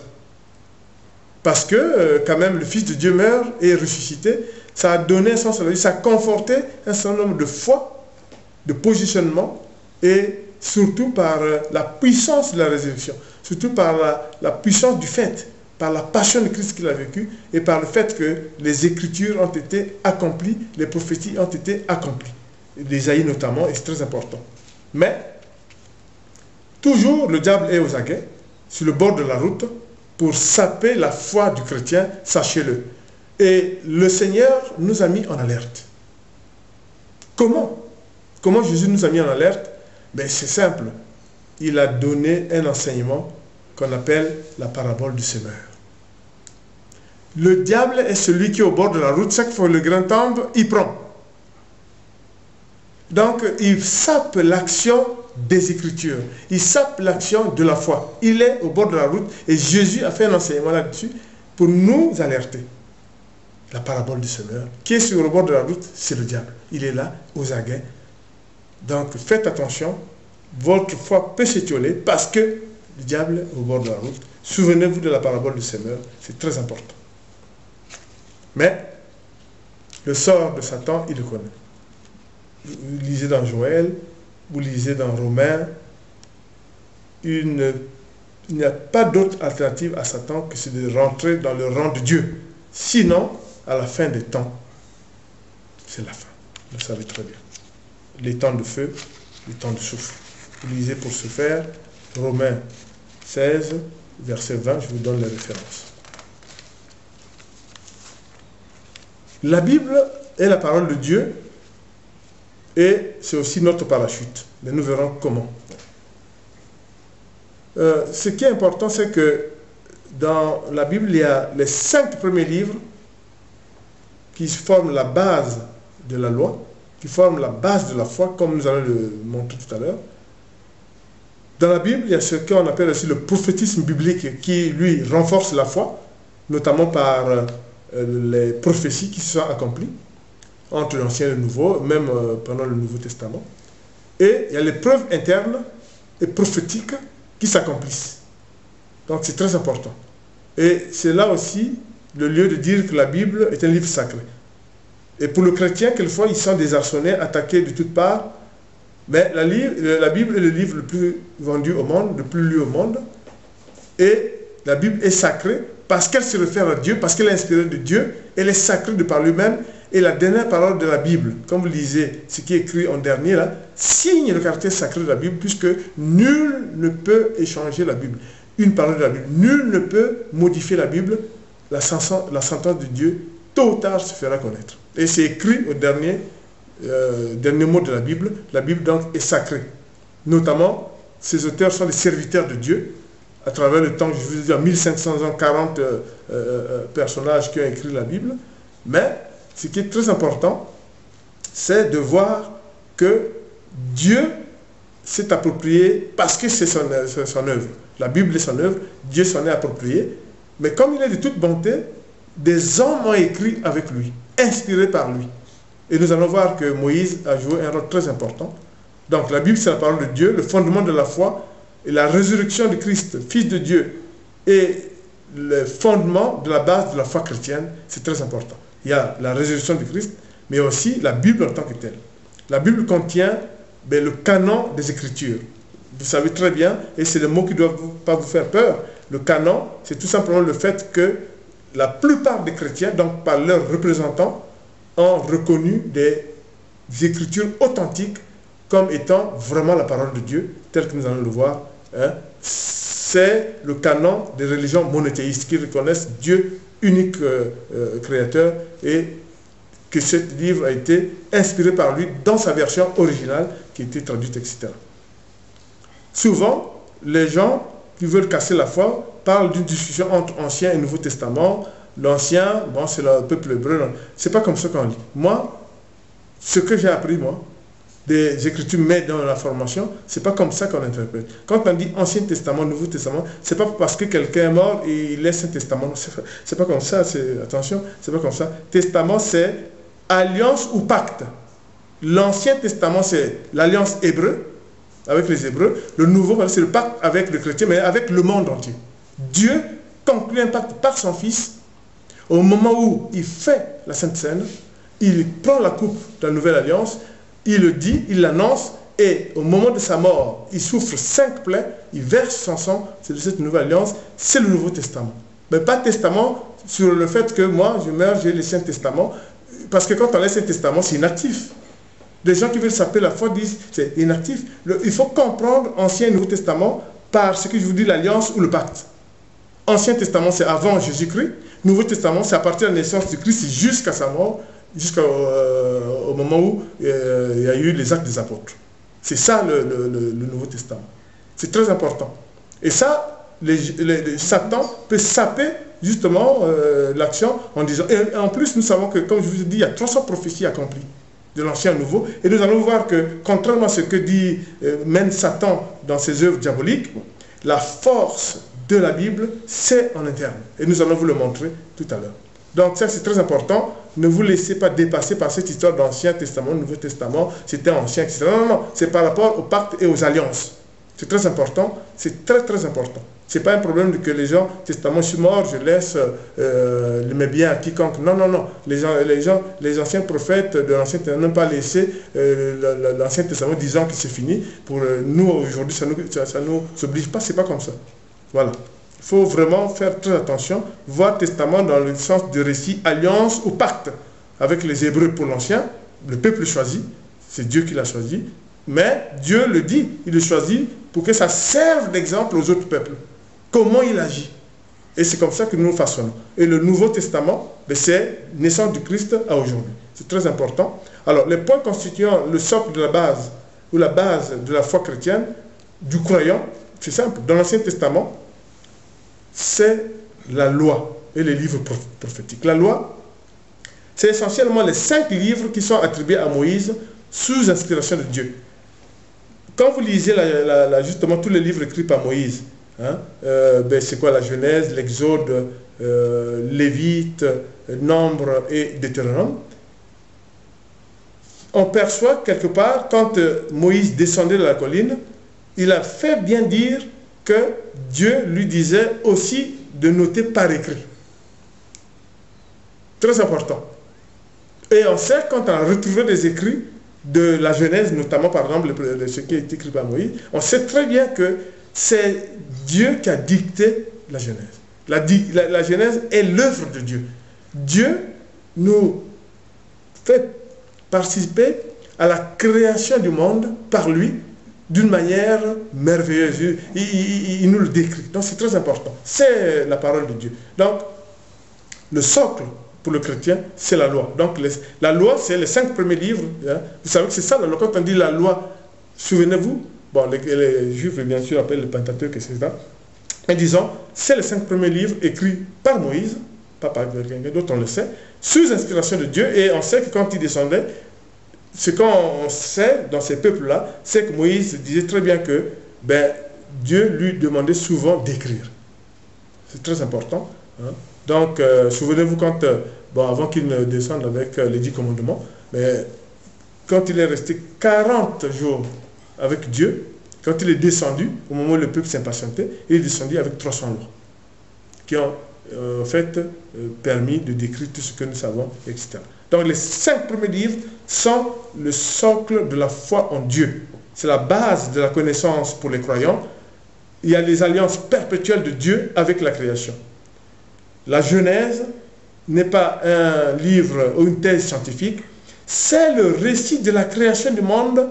[SPEAKER 1] Parce que quand même le Fils de Dieu meurt et est ressuscité, ça a donné un sens à la vie, ça a conforté un certain nombre de foi, de positionnement, et surtout par la puissance de la résurrection, surtout par la puissance du fait, par la passion de Christ qu'il a vécu, et par le fait que les Écritures ont été accomplies, les prophéties ont été accomplies. L'Ésaïe notamment, et c'est très important. Mais, toujours le diable est aux aguets, sur le bord de la route, pour saper la foi du chrétien, sachez-le. Et le Seigneur nous a mis en alerte. Comment? Comment Jésus nous a mis en alerte? Ben, c'est simple. Il a donné un enseignement qu'on appelle la parabole du semeur. Le diable est celui qui est au bord de la route, chaque fois que le grain tombe, il prend. Donc, il sape l'action des Écritures. Il sape l'action de la foi. Il est au bord de la route et Jésus a fait un enseignement là-dessus pour nous alerter. La parabole du semeur. Qui est sur le bord de la route? C'est le diable. Il est là, aux aguets. Donc, faites attention. Votre foi peut s'étioler parce que le diable est au bord de la route. Souvenez-vous de la parabole du semeur. C'est très important. Mais, le sort de Satan, il le connaît. Vous lisez dans Joël, vous lisez dans Romains, il n'y a pas d'autre alternative à Satan que c'est de rentrer dans le rang de Dieu. Sinon, à la fin des temps, c'est la fin. Vous le savez très bien. Les temps de feu, les temps de souffle. Vous lisez pour ce faire Romains 16, verset 20, je vous donne les références. La Bible est la parole de Dieu et c'est aussi notre parachute. Mais nous verrons comment. Ce qui est important, c'est que dans la Bible, il y a les 5 premiers livres qui forment la base de la loi, qui forment la base de la foi, comme nous allons le montrer tout à l'heure. Dans la Bible, il y a ce qu'on appelle aussi le prophétisme biblique qui, lui, renforce la foi, notamment par les prophéties qui se sont accomplies entre l'Ancien et le Nouveau, même pendant le Nouveau Testament. Et il y a les preuves internes et prophétiques qui s'accomplissent. Donc c'est très important. Et c'est là aussi le lieu de dire que la Bible est un livre sacré. Et pour le chrétien, quelquefois, ils sont désarçonnés, attaqués de toutes parts. Mais la Bible est le livre le plus vendu au monde, le plus lu au monde. Et la Bible est sacrée parce qu'elle se réfère à Dieu, parce qu'elle est inspirée de Dieu. Elle est sacrée de par lui-même. Et la dernière parole de la Bible, comme vous lisez ce qui est écrit en dernier là, signe le caractère sacré de la Bible, puisque nul ne peut échanger la Bible. Une parole de la Bible. Nul ne peut modifier la Bible. La sentence de Dieu, tôt ou tard, se fera connaître. Et c'est écrit au dernier mot de la Bible. La Bible, donc, est sacrée. Notamment, ces auteurs sont des serviteurs de Dieu. À travers le temps, je vous dis, 1500 ans, 40 personnages qui ont écrit la Bible. Mais, ce qui est très important, c'est de voir que Dieu s'est approprié, parce que c'est son œuvre. La Bible est son œuvre, Dieu s'en est approprié. Mais comme il est de toute bonté, des hommes ont écrit avec lui, inspirés par lui. Et nous allons voir que Moïse a joué un rôle très important. Donc la Bible, c'est la parole de Dieu, le fondement de la foi, et la résurrection de Christ, Fils de Dieu, et le fondement de la base de la foi chrétienne, c'est très important. Il y a la résurrection de Christ, mais aussi la Bible en tant que telle. La Bible contient le canon des Écritures. Vous savez très bien, et c'est le mot qui ne doit pas vous faire peur. Le canon, c'est tout simplement le fait que la plupart des chrétiens, donc par leurs représentants, ont reconnu des Écritures authentiques comme étant vraiment la parole de Dieu, telle que nous allons le voir, c'est le canon des religions monothéistes qui reconnaissent Dieu unique créateur et que ce livre a été inspiré par lui dans sa version originale qui a été traduite, etc. Souvent, les gens qui veulent casser la foi parlent d'une discussion entre Ancien et Nouveau Testament. L'Ancien, bon, c'est le peuple hébreu. C'est pas comme ça qu'on lit. Moi, ce que j'ai appris, moi, des Écritures, mais dans la formation, c'est pas comme ça qu'on interprète. Quand on dit Ancien Testament, Nouveau Testament, c'est pas parce que quelqu'un est mort et il laisse un testament. C'est pas comme ça. Attention, c'est pas comme ça. Testament, c'est alliance ou pacte. L'Ancien Testament, c'est l'alliance hébreu avec les Hébreux. Le Nouveau, c'est le pacte avec le chrétien, mais avec le monde entier. Dieu conclut un pacte par son Fils. Au moment où il fait la Sainte Seine, il prend la coupe de la nouvelle alliance, il le dit, il l'annonce, et au moment de sa mort, il souffre 5 plaies, il verse son sang, c'est de cette nouvelle alliance, c'est le Nouveau Testament. Mais pas testament sur le fait que moi, je meurs, j'ai laissé un testament, parce que quand on laisse un testament, c'est inactif. Les gens qui veulent s'appeler la foi disent c'est inactif. Il faut comprendre Ancien et Nouveau Testament par ce que je vous dis, l'alliance ou le pacte. Ancien Testament, c'est avant Jésus-Christ. Nouveau Testament, c'est à partir de la naissance du Christ jusqu'à sa mort, jusqu'au moment où il y a eu les actes des apôtres. C'est ça le Nouveau Testament. C'est très important. Et ça, Satan peut saper justement l'action en disant... Et en plus, nous savons que, comme je vous ai dit, il y a 300 prophéties accomplies de l'Ancien au Nouveau. Et nous allons voir que, contrairement à ce que dit mène Satan dans ses œuvres diaboliques, la force de la Bible, c'est en interne. Et nous allons vous le montrer tout à l'heure. Donc ça, c'est très important. Ne vous laissez pas dépasser par cette histoire d'Ancien Testament, Nouveau Testament, c'était ancien, etc. Non, non, non. C'est par rapport aux pactes et aux alliances. C'est très important. C'est très, très important. Ce n'est pas un problème de que les gens, testament, je suis mort, je laisse mes biens à quiconque. Non, non, non. Les anciens prophètes de l'Ancien Testament n'ont pas laissé l'Ancien Testament disant que c'est fini. Pour nous, aujourd'hui, ça ne nous oblige pas. Ce n'est pas comme ça. Voilà. Il faut vraiment faire très attention. Voir testament dans le sens de récit, alliance ou pacte avec les Hébreux pour l'Ancien. Le peuple choisi. C'est Dieu qui l'a choisi. Mais Dieu le dit. Il le choisit pour que ça serve d'exemple aux autres peuples. Comment il agit. Et c'est comme ça que nous façonnons. Et le Nouveau Testament, c'est naissance du Christ à aujourd'hui. C'est très important. Alors, les points constituant le socle de la base, ou la base de la foi chrétienne, du croyant, c'est simple. Dans l'Ancien Testament, c'est la loi et les livres prophétiques. La loi, c'est essentiellement les 5 livres qui sont attribués à Moïse sous inspiration de Dieu. Quand vous lisez justement tous les livres écrits par Moïse, hein, c'est quoi la Genèse, l'Exode, Lévite, Nombre et Deutéronome, on perçoit quelque part, quand Moïse descendait de la colline, il a fait bien dire que Dieu lui disait aussi de noter par écrit. Très important. Et on sait, quand on a retrouvé des écrits de la Genèse, notamment par exemple ce qui a été écrit par Moïse, on sait très bien que c'est Dieu qui a dicté la Genèse. La Genèse est l'œuvre de Dieu. Dieu nous fait participer à la création du monde par lui, d'une manière merveilleuse. Il nous le décrit. Donc c'est très important. C'est la parole de Dieu. Donc, le socle pour le chrétien, c'est la loi. Donc la loi, c'est les 5 premiers livres. Hein. Vous savez que c'est ça, quand on dit la loi, souvenez-vous, bon, les Juifs, bien sûr, appellent le Pentateuque, etc. Et disons, c'est les 5 premiers livres écrits par Moïse, pas par quelqu'un d'autre, on le sait, sous inspiration de Dieu. Et on sait que quand il descendait, ce qu'on sait dans ces peuples-là, c'est que Moïse disait très bien que Dieu lui demandait souvent d'écrire. C'est très important. Hein. Donc, souvenez-vous quand, avant qu'il ne descende avec les 10 commandements, mais quand il est resté 40 jours avec Dieu, quand il est descendu, au moment où le peuple s'impatientait, il est descendu avec 300 lois, qui ont en fait permis de décrire tout ce que nous savons, etc. Donc les 5 premiers livres sont le socle de la foi en Dieu. C'est la base de la connaissance pour les croyants. Il y a les alliances perpétuelles de Dieu avec la création. La Genèse n'est pas un livre ou une thèse scientifique, c'est le récit de la création du monde,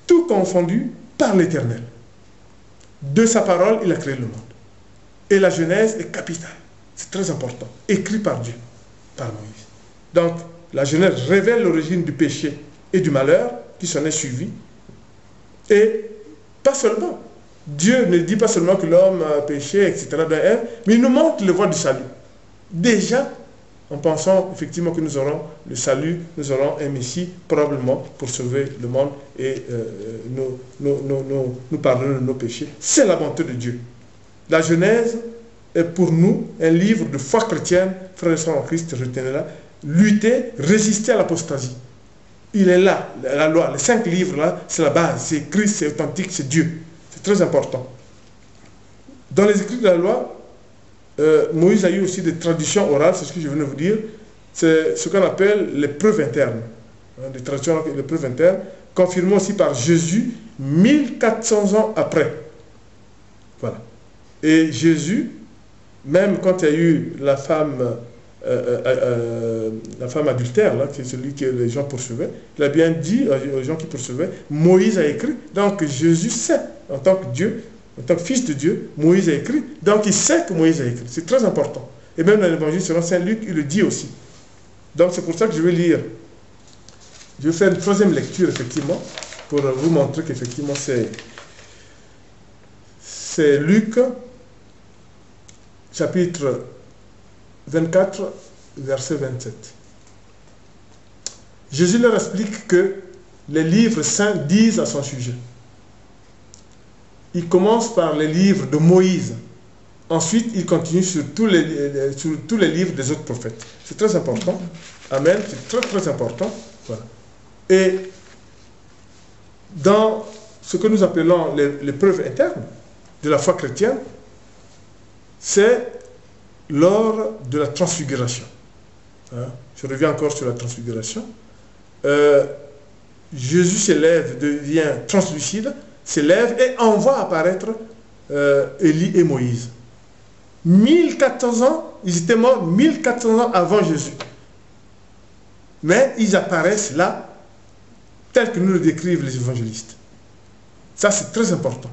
[SPEAKER 1] tout confondu par l'Éternel. De sa parole, il a créé le monde. Et la Genèse est capitale. C'est très important. Écrit par Dieu, par Moïse. Donc, la Genèse révèle l'origine du péché et du malheur qui s'en est suivi. Et pas seulement. Dieu ne dit pas seulement que l'homme a péché, etc., mais il nous montre le voie du salut. Déjà, en pensant effectivement que nous aurons le salut, nous aurons un Messie probablement pour sauver le monde et nous pardonner de nos péchés. C'est la bonté de Dieu. La Genèse est pour nous un livre de foi chrétienne, frères et sœurs en Christ, retenez-la, lutter, résister à l'apostasie. Il est là, la loi, les 5 livres là, c'est la base, c'est Christ, c'est authentique, c'est Dieu. C'est très important. Dans les écrits de la loi, Moïse a eu aussi des traditions orales, c'est ce que je venais de vous dire. C'est ce qu'on appelle les preuves internes. Des traditions, les preuves internes, confirmées aussi par Jésus 1400 ans après. Voilà. Et Jésus, même quand il y a eu la femme adultère, là, qui est celui que les gens poursuivaient, il a bien dit aux gens qui poursuivaient, Moïse a écrit, donc Jésus sait, en tant que Dieu, en tant que fils de Dieu, Moïse a écrit, donc il sait que Moïse a écrit. C'est très important. Et même dans l'évangile selon Saint Luc, il le dit aussi. Donc c'est pour ça que je vais lire. Je vais faire une 3e lecture, effectivement, pour vous montrer qu'effectivement c'est Luc, chapitre 24, verset 27. Jésus leur explique que les livres saints disent à son sujet. Il commence par les livres de Moïse. Ensuite, il continue sur tous les livres des autres prophètes. C'est très important. Amen. C'est très, très important. Voilà. Et dans ce que nous appelons les preuves internes de la foi chrétienne, c'est lors de la transfiguration. Je reviens encore sur la transfiguration. Jésus s'élève, devient translucide, s'élève et envoie apparaître Élie et Moïse. 1400 ans, ils étaient morts 1400 ans avant Jésus. Mais ils apparaissent là, tels que nous le décrivent les évangélistes. Ça, c'est très important.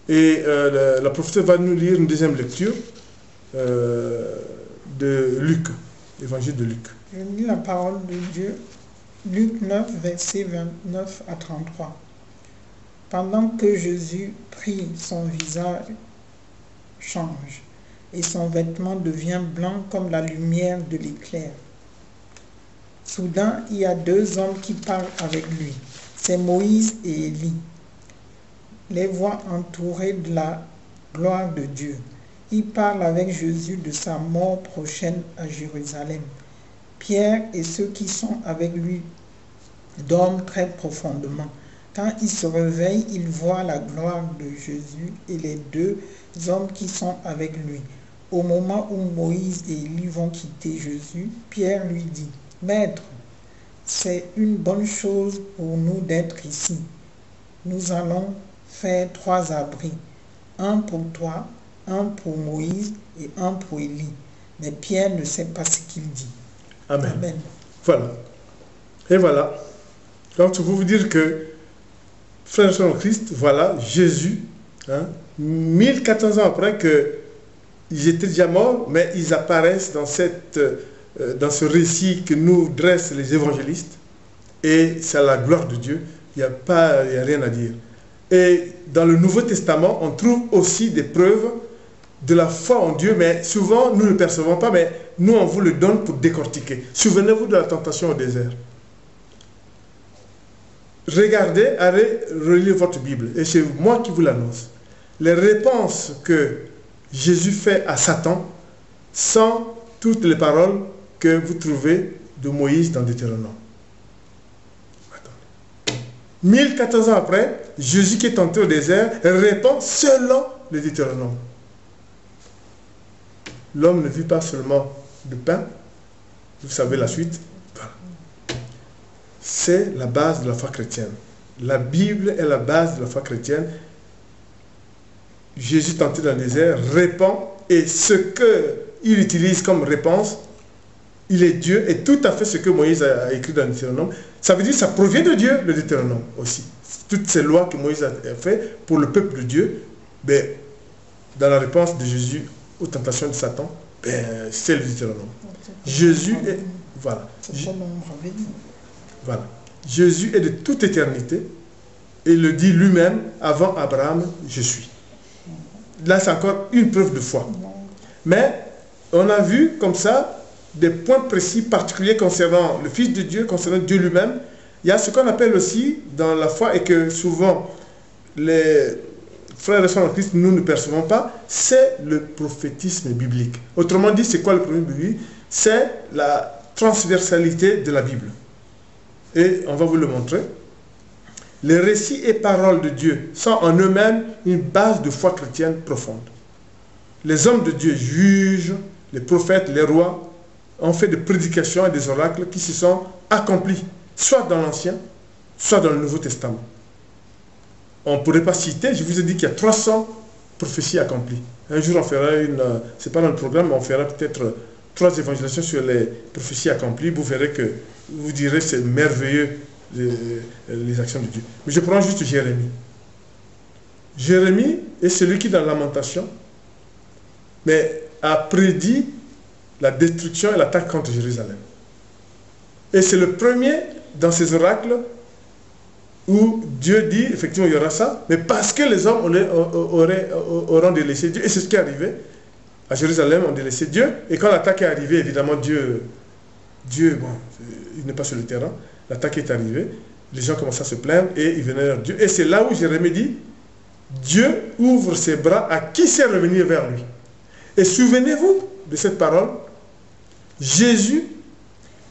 [SPEAKER 1] Et la prophétesse va nous lire une 2e lecture de Luc, l'évangile de Luc.
[SPEAKER 2] Je lis la parole de Dieu, Luc 9, versets 29 à 33. Pendant que Jésus prie, son visage change et son vêtement devient blanc comme la lumière de l'éclair. Soudain, il y a 2 hommes qui parlent avec lui. C'est Moïse et Élie. Les voix entourées de la gloire de Dieu. Ils parlent avec Jésus de sa mort prochaine à Jérusalem. Pierre et ceux qui sont avec lui dorment très profondément. Quand il se réveille, il voit la gloire de Jésus et les 2 hommes qui sont avec lui. Au moment où Moïse et Élie vont quitter Jésus, Pierre lui dit, « Maître, c'est une bonne chose pour nous d'être ici. Nous allons faire 3 abris, un pour toi, un pour Moïse et un pour Élie. » Mais Pierre ne sait pas ce qu'il dit.
[SPEAKER 1] Amen.
[SPEAKER 2] Amen.
[SPEAKER 1] Voilà. Et voilà. Donc, je veux vous dire que, frères et sœurs en Christ, voilà, Jésus, 1400 ans après qu'ils étaient déjà morts, mais ils apparaissent dans ce récit que nous dressent les évangélistes, et c'est la gloire de Dieu, il n'y a rien à dire. Et dans le Nouveau Testament, on trouve aussi des preuves de la foi en Dieu, mais souvent nous ne le percevons pas, mais nous on vous le donne pour décortiquer. Souvenez-vous de la tentation au désert. Regardez, allez relire votre Bible, et c'est moi qui vous l'annonce. Les réponses que Jésus fait à Satan sont toutes les paroles que vous trouvez de Moïse dans Deutéronome. 1400 ans après, Jésus qui est entré au désert répond selon le Deutéronome. L'homme ne vit pas seulement de pain, vous savez la suite. C'est la base de la foi chrétienne. La Bible est la base de la foi chrétienne. Jésus tenté dans le désert répond, et ce qu'il utilise comme réponse, il est Dieu, et tout à fait ce que Moïse a écrit dans le Deutéronome. Ça veut dire que ça provient de Dieu, le Deutéronome aussi. Toutes ces lois que Moïse a fait pour le peuple de Dieu Ben, dans la réponse de Jésus aux tentations de Satan, ben, c'est le Deutéronome. Jésus est... Voilà. Voilà. Jésus est de toute éternité et il le dit lui-même, avant Abraham, je suis. Là, c'est encore une preuve de foi. Mais on a vu comme ça des points précis, particuliers concernant le Fils de Dieu, concernant Dieu lui-même. Il y a ce qu'on appelle aussi dans la foi et que souvent les frères et sœurs en Christ, nous ne percevons pas, c'est le prophétisme biblique. Autrement dit, c'est quoi le prophétisme biblique? C'est la transversalité de la Bible. Et on va vous le montrer. Les récits et paroles de Dieu sont en eux-mêmes une base de foi chrétienne profonde. Les hommes de Dieu jugent, les prophètes, les rois, ont fait des prédications et des oracles qui se sont accomplis, soit dans l'Ancien, soit dans le Nouveau Testament. On ne pourrait pas citer, je vous ai dit qu'il y a 300 prophéties accomplies. Un jour, on fera une, c'est pas dans le programme, mais on fera peut-être 3 évangélisations sur les prophéties accomplies. Vous verrez que, vous direz, c'est merveilleux, les actions de Dieu. Mais je prends juste Jérémie. Jérémie est celui qui, dans la Lamentation, mais a prédit la destruction et l'attaque contre Jérusalem. Et c'est le premier dans ces oracles où Dieu dit, effectivement, il y aura ça, mais parce que les hommes auront délaissé Dieu, et c'est ce qui est arrivé. À Jérusalem, on délaissé Dieu, et quand l'attaque est arrivée, évidemment, Dieu, bon, il n'est pas sur le terrain, l'attaque est arrivée, les gens commencent à se plaindre, et ils venaient vers Dieu. Et c'est là où Jérémie dit, Dieu ouvre ses bras à qui sait revenir vers lui. Et souvenez-vous de cette parole, Jésus,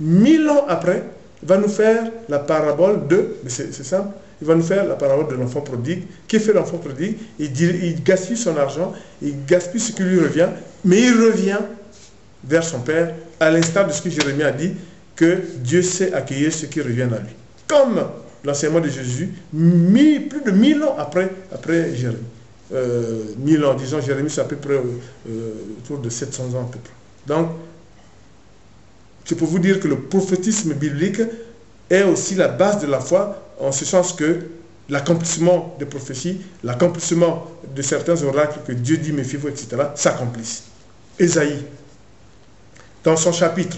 [SPEAKER 1] 1000 ans après, va nous faire la parabole de, c'est simple, il va nous faire la parabole de l'enfant prodigue. Qui fait l'enfant prodigue? Il gaspille son argent, il gaspille ce qui lui revient, mais il revient vers son Père, à l'instar de ce que Jérémie a dit, que Dieu sait accueillir ceux qui reviennent à lui. Comme l'enseignement de Jésus, plus de 1000 ans après Jérémie. 1000 ans, disons, Jérémie, c'est à peu près autour de 700 ans à peu près. Donc, c'est pour vous dire que le prophétisme biblique est aussi la base de la foi, en ce sens que l'accomplissement des prophéties, l'accomplissement de certains oracles que Dieu dit, méfiez-vous, etc., s'accomplissent. Ésaïe, dans son chapitre,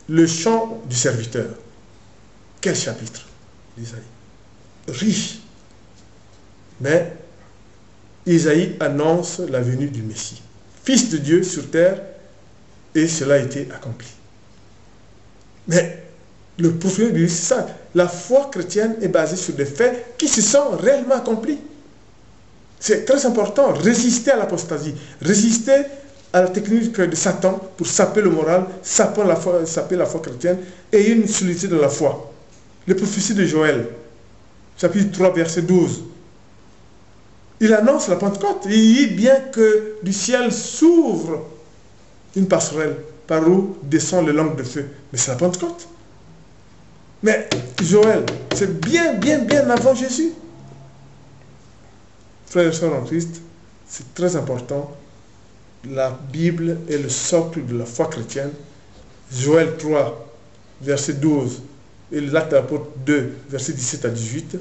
[SPEAKER 1] le chant du serviteur. Quel chapitre d'Ésaïe? Riche. Mais Ésaïe annonce la venue du Messie, Fils de Dieu sur terre, et cela a été accompli. Mais le prophète dit ça, la foi chrétienne est basée sur des faits qui se sont réellement accomplis. C'est très important, résister à l'apostasie, résister à la technique de Satan pour saper le moral, saper la foi chrétienne, et une solidité de la foi. Les prophéties de Joël, chapitre 3, verset 12. Il annonce la Pentecôte. Il dit bien que du ciel s'ouvre une passerelle par où descend les langues de feu. Mais c'est la Pentecôte. Mais Joël, c'est bien avant Jésus. Frères et sœurs en Christ, c'est très important. La Bible est le socle de la foi chrétienne. Joël 3, verset 12, et l'Acte de l'Apôtre 2, verset 17 à 18.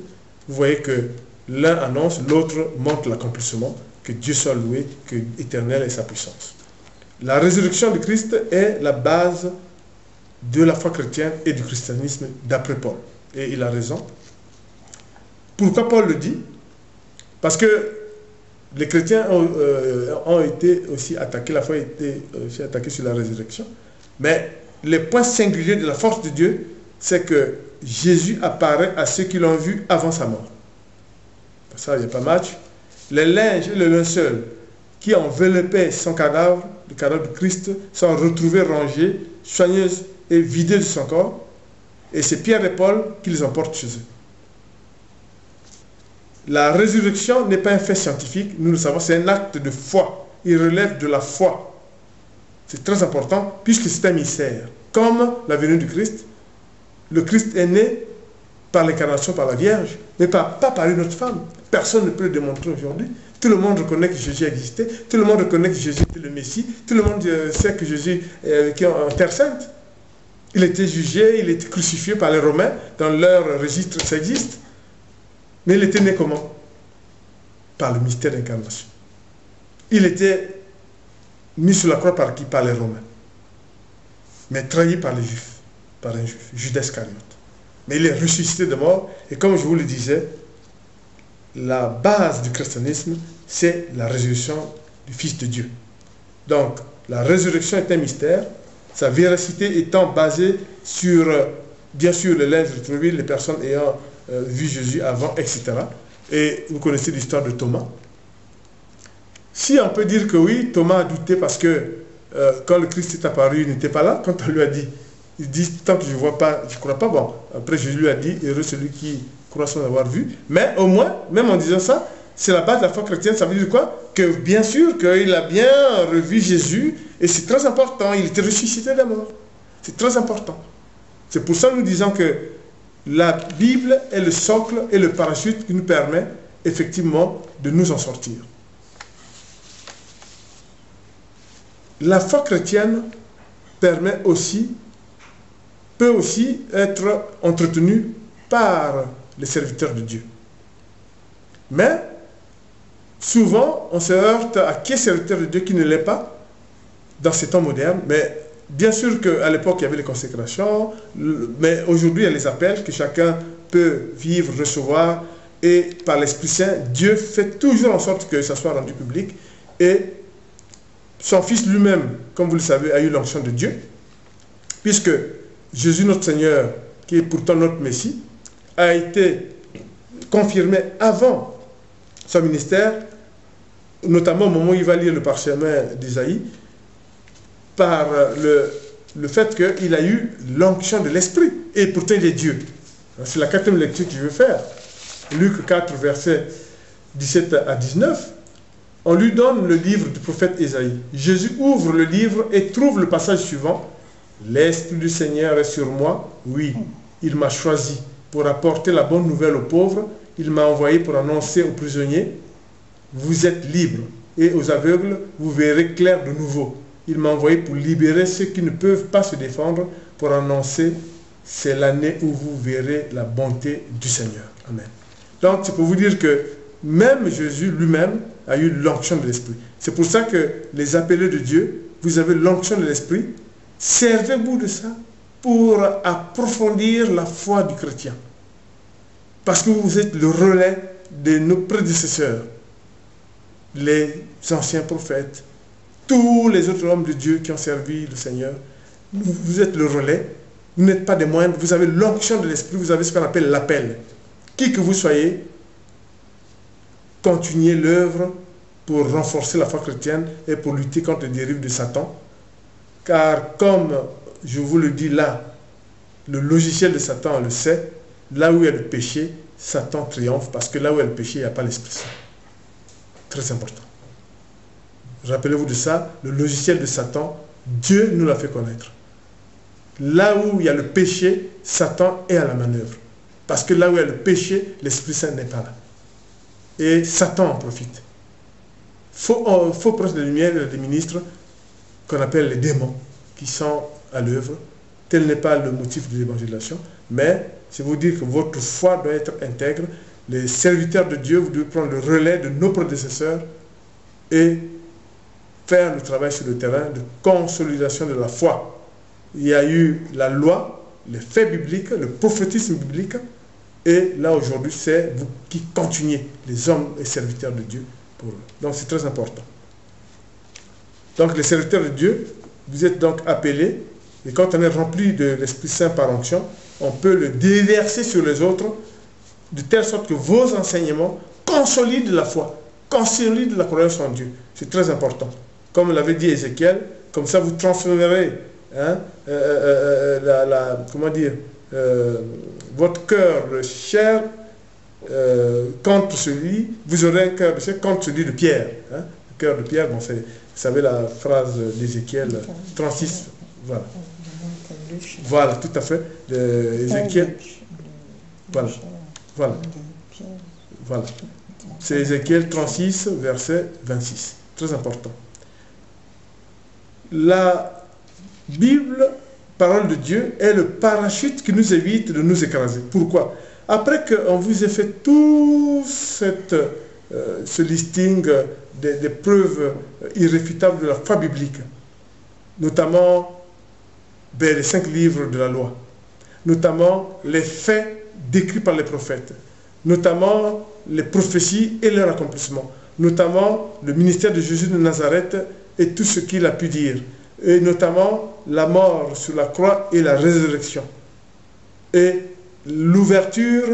[SPEAKER 1] Vous voyez que l'un annonce, l'autre montre l'accomplissement. Que Dieu soit loué, que éternel est sa puissance. La résurrection de Christ est la base de la foi chrétienne et du christianisme d'après Paul. Et il a raison. Pourquoi Paul le dit? Parce que les chrétiens ont été aussi attaqués, la foi a été aussi attaquée sur la résurrection. Mais les points singuliers de la force de Dieu, c'est que Jésus apparaît à ceux qui l'ont vu avant sa mort. Ça, il n'y a pas match. Les linges et le linceul qui enveloppaient son cadavre, le cadavre de Christ, sont retrouvés rangés, soigneux et vidés de son corps. Et c'est Pierre et Paul qui les emportent chez eux. La résurrection n'est pas un fait scientifique, nous le savons, c'est un acte de foi. Il relève de la foi. C'est très important puisque c'est un mystère. Comme la venue du Christ, le Christ est né par l'incarnation, par la Vierge, mais pas par une autre femme. Personne ne peut le démontrer aujourd'hui. Tout le monde reconnaît que Jésus existait, tout le monde reconnaît que Jésus était le Messie, tout le monde sait que Jésus qui est en Terre Sainte. Il était jugé, il était crucifié par les Romains, dans leur registre ça existe. Mais il était né comment? par le mystère d'incarnation. Il était mis sur la croix par qui? Par les Romains. Mais trahi par les Juifs, par un Juif, Judas Iscariote. Mais il est ressuscité de mort, et comme je vous le disais, la base du christianisme, c'est la résurrection du Fils de Dieu. Donc, la résurrection est un mystère, sa véracité étant basée sur, bien sûr, les lettres retrouvées, les personnes ayant vu Jésus avant, etc. Et vous connaissez l'histoire de Thomas. Si on peut dire que oui, Thomas a douté parce que quand le Christ est apparu, il n'était pas là. Quand on lui a dit, il dit, tant que je ne vois pas, je ne crois pas. Bon, après Jésus lui a dit, heureux celui qui croit sans avoir vu. Mais au moins, même en disant ça, c'est la base de la foi chrétienne. Ça veut dire quoi? Que bien sûr qu'il a bien revu Jésus, et c'est très important, il était ressuscité de la mort. C'est très important. C'est pour ça que nous disons que la Bible est le socle et le parachute qui nous permet effectivement de nous en sortir. La foi chrétienne permet aussi, peut aussi être entretenue par les serviteurs de Dieu. Mais souvent, on se heurte à qui est serviteur de Dieu, qui ne l'est pas dans ces temps modernes. Mais bien sûr qu'à l'époque, il y avait les consécrations, mais aujourd'hui, il y a les appels que chacun peut vivre, recevoir, et par l'Esprit Saint, Dieu fait toujours en sorte que ça soit rendu public. Et son Fils lui-même, comme vous le savez, a eu l'onction de Dieu, puisque Jésus, notre Seigneur, qui est pourtant notre Messie, a été confirmé avant son ministère, notamment au moment où il va lire le parchemin d'Isaïe, par le fait qu'il a eu l'onction de l'Esprit, et pourtant il est Dieu. C'est la quatrième lecture que je veux faire. Luc 4, versets 17 à 19. On lui donne le livre du prophète Ésaïe. Jésus ouvre le livre et trouve le passage suivant. L'Esprit du Seigneur est sur moi. Oui, il m'a choisi pour apporter la bonne nouvelle aux pauvres. Il m'a envoyé pour annoncer aux prisonniers, vous êtes libres. Et aux aveugles, vous verrez clair de nouveau. Il m'a envoyé pour libérer ceux qui ne peuvent pas se défendre, pour annoncer, c'est l'année où vous verrez la bonté du Seigneur. Amen. Donc, c'est pour vous dire que même Jésus lui-même a eu l'onction de l'Esprit. C'est pour ça que les appelés de Dieu, vous avez l'onction de l'Esprit. Servez-vous de ça pour approfondir la foi du chrétien. Parce que vous êtes le relais de nos prédécesseurs, les anciens prophètes, tous les autres hommes de Dieu qui ont servi le Seigneur. Vous êtes le relais, vous n'êtes pas des moindres, vous avez l'onction de l'Esprit, vous avez ce qu'on appelle l'appel. Qui que vous soyez, continuez l'œuvre pour renforcer la foi chrétienne et pour lutter contre les dérives de Satan. Car comme je vous le dis là, le logiciel de Satan on le sait, là où il y a le péché, Satan triomphe, parce que là où il y a le péché, il n'y a pas l'Esprit Saint. Très important. Rappelez-vous de ça, le logiciel de Satan, Dieu nous l'a fait connaître. Là où il y a le péché, Satan est à la manœuvre. Parce que là où il y a le péché, l'Esprit Saint n'est pas là. Et Satan en profite. Faux prophètes de lumière, des ministres qu'on appelle les démons, qui sont à l'œuvre. Tel n'est pas le motif de l'évangélisation, mais c'est vous dire que votre foi doit être intègre. Les serviteurs de Dieu, vous devez prendre le relais de nos prédécesseurs et faire le travail sur le terrain de consolidation de la foi. Il y a eu la loi, les faits bibliques, le prophétisme biblique, et là aujourd'hui c'est vous qui continuez, les hommes et serviteurs de Dieu pour eux. Donc c'est très important. Donc les serviteurs de Dieu, vous êtes donc appelés, et quand on est rempli de l'Esprit Saint par onction, on peut le déverser sur les autres, de telle sorte que vos enseignements consolident la foi, consolident la croyance en Dieu. C'est très important. Comme l'avait dit Ézéchiel, comme ça vous transformerez votre cœur de chair contre celui, vous aurez un cœur de chair contre celui de pierre. Le cœur de pierre, bon, vous savez la phrase d'Ézéchiel 36, voilà. Voilà, tout à fait. Ézéchiel. Voilà. Voilà. Voilà. C'est Ézéchiel 36, verset 26. Très important. La Bible, parole de Dieu, est le parachute qui nous évite de nous écraser. Pourquoi? Après qu'on vous ait fait toute cette ce listing des preuves irréfutables de la foi biblique, notamment les 5 livres de la loi, notamment les faits décrits par les prophètes, notamment les prophéties et leur accomplissement, notamment le ministère de Jésus de Nazareth et tout ce qu'il a pu dire, et notamment la mort sur la croix et la résurrection. Et l'ouverture,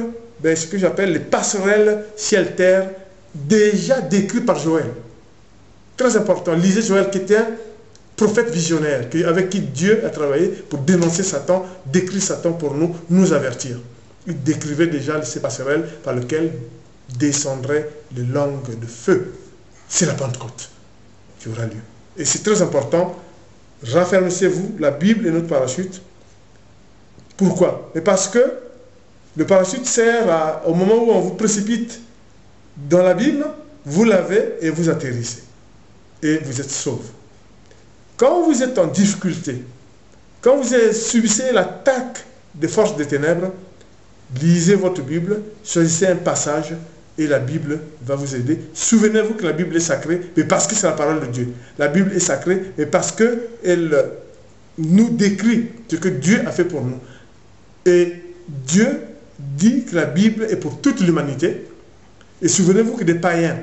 [SPEAKER 1] ce que j'appelle les passerelles ciel-terre, déjà décrites par Joël. Très important. Lisez Joël qui était un prophète visionnaire, avec qui Dieu a travaillé pour dénoncer Satan, décrire Satan pour nous avertir. Il décrivait déjà ces passerelles par lesquelles descendraient les langues de feu. C'est la Pentecôte qui aura lieu. Et c'est très important. Raffermissez-vous, la Bible est notre parachute. Pourquoi? Mais parce que le parachute sert au moment où on vous précipite dans l'abîme, vous l'avez et vous atterrissez. Et vous êtes sauve. Quand vous êtes en difficulté, quand vous subissez l'attaque des forces des ténèbres, lisez votre Bible, choisissez un passage et la Bible va vous aider. Souvenez-vous que la Bible est sacrée, mais parce que c'est la parole de Dieu. La Bible est sacrée, mais parce qu'elle nous décrit ce que Dieu a fait pour nous. Et Dieu dit que la Bible est pour toute l'humanité. Et souvenez-vous que des païens,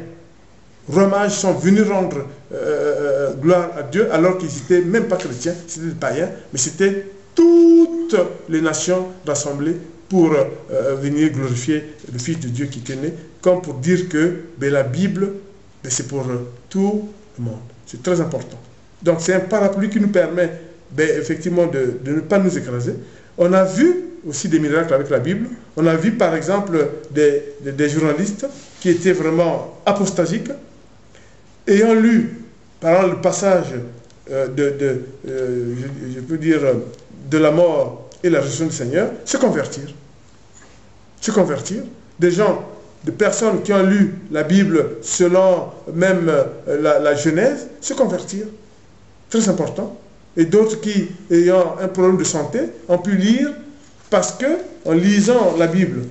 [SPEAKER 1] rois mages sont venus rendre gloire à Dieu alors qu'ils n'étaient même pas chrétiens, c'était des païens, mais c'était toutes les nations rassemblées pour venir glorifier le Fils de Dieu qui était né, comme pour dire que la Bible, c'est pour tout le monde. C'est très important. Donc c'est un parapluie qui nous permet effectivement de ne pas nous écraser. On a vu aussi des miracles avec la Bible. On a vu par exemple des journalistes qui étaient vraiment apostasiques, ayant lu par exemple le passage je peux dire de la mort et la résurrection du Seigneur, se convertir. Se convertir. Des gens, des personnes qui ont lu la Bible selon même la Genèse, se convertir. Très important. Et d'autres qui, ayant un problème de santé, ont pu lire parce que, en lisant la Bible,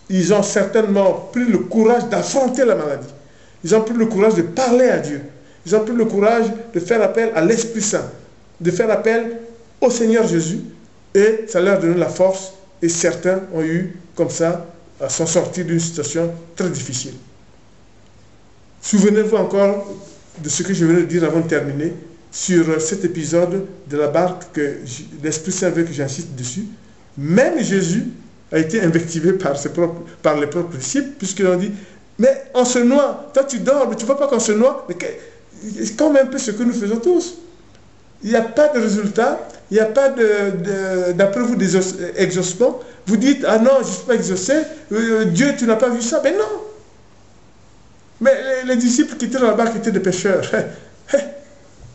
[SPEAKER 1] ils ont certainement pris le courage d'affronter la maladie. Ils ont pris le courage de parler à Dieu. Ils ont pris le courage de faire appel à l'Esprit Saint, de faire appel au Seigneur Jésus, et ça leur a donné la force, et certains ont eu, comme ça, à s'en sortir d'une situation très difficile. Souvenez-vous encore de ce que je venais de dire avant de terminer, sur cet épisode de la barque que l'Esprit Saint veut que j'insiste dessus. Même Jésus a été invectivé par les propres disciples, puisqu'ils ont dit, mais on se noie, toi tu dors, mais tu ne vois pas qu'on se noie, mais c'est quand même un peu ce que nous faisons tous. Il n'y a pas de résultat, il n'y a pas d'après vous d'exaucement. Vous dites, ah non, je ne suis pas exaucé, Dieu, tu n'as pas vu ça. Mais non. Mais les disciples qui étaient dans la barque étaient des pécheurs.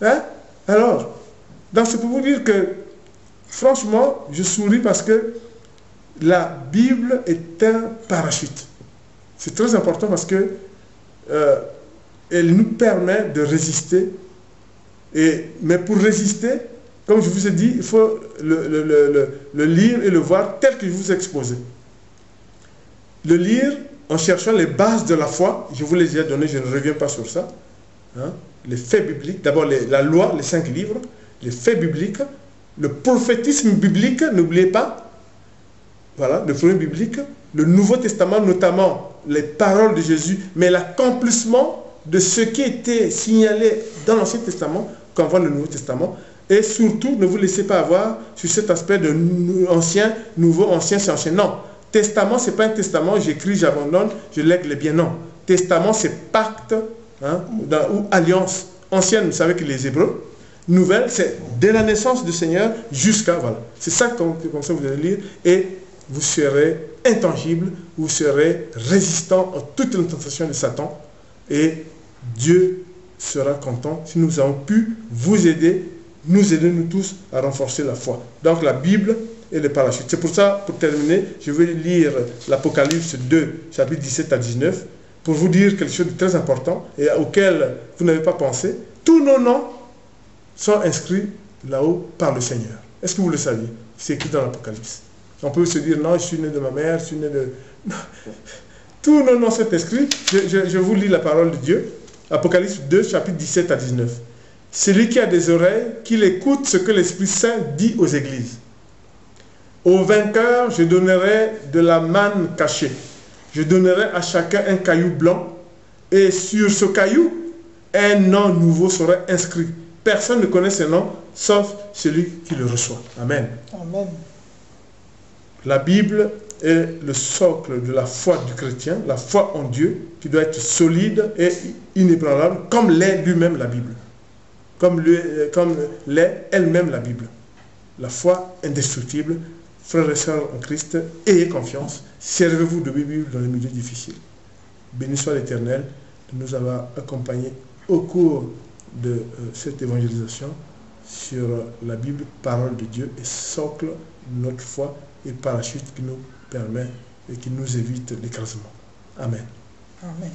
[SPEAKER 1] Hein? Alors, donc c'est pour vous dire que, franchement, je souris parce que la Bible est un parachute. C'est très important parce que elle nous permet de résister. Mais pour résister, comme je vous ai dit, il faut le lire et le voir tel que je vous ai exposé. Le lire en cherchant les bases de la foi, je vous les ai données, je ne reviens pas sur ça. Hein? Les faits bibliques, d'abord la loi, les 5 livres, les faits bibliques, le prophétisme biblique, n'oubliez pas, voilà, le premier biblique, le Nouveau Testament, notamment les paroles de Jésus, mais l'accomplissement de ce qui était signalé dans l'Ancien Testament, qu'on voit le Nouveau Testament, et surtout, ne vous laissez pas avoir sur cet aspect de ancien, nouveau, ancien, c'est ancien. Non, testament, ce n'est pas un testament, j'écris, j'abandonne, je lègue les biens, non. Testament, c'est pacte, hein, ou alliance. Ancienne, vous savez que les Hébreux, nouvelle, c'est dès la naissance du Seigneur jusqu'à, voilà. C'est ça comme ça vous allez lire, et vous serez intangible, vous serez résistant à toutes les tentations de Satan, et Dieu sera content si nous avons pu vous aider, nous aider nous tous à renforcer la foi. Donc la Bible et le parachute. C'est pour ça, pour terminer, je vais lire l'Apocalypse 2, chapitre 17 à 19, pour vous dire quelque chose de très important et auquel vous n'avez pas pensé. Tous nos noms sont inscrits là-haut par le Seigneur. Est-ce que vous le saviez? C'est écrit dans l'Apocalypse. On peut se dire, non, je suis né de ma mère, je suis né de... Tous nos noms sont inscrits. Je vous lis la parole de Dieu. Apocalypse 2, chapitre 17 à 19. Celui qui a des oreilles, qu'il écoute ce que l'Esprit Saint dit aux églises. Au vainqueur, je donnerai de la manne cachée. Je donnerai à chacun un caillou blanc, et sur ce caillou, un nom nouveau sera inscrit. Personne ne connaît ce nom, sauf celui qui le reçoit. Amen.
[SPEAKER 2] Amen.
[SPEAKER 1] La Bible est le socle de la foi du chrétien, la foi en Dieu, qui doit être solide et inébranlable, comme l'est lui-même la Bible. Comme l'est elle-même la Bible. La foi indestructible. Frères et sœurs en Christ, ayez confiance. Servez-vous de Bible dans les milieux difficiles. Béni soit l'Éternel de nous avoir accompagnés au cours de cette évangélisation sur la Bible, parole de Dieu, et socle de notre foi, et par la suite qui nous permet et qui nous évite l'écrasement. Amen.
[SPEAKER 2] Amen.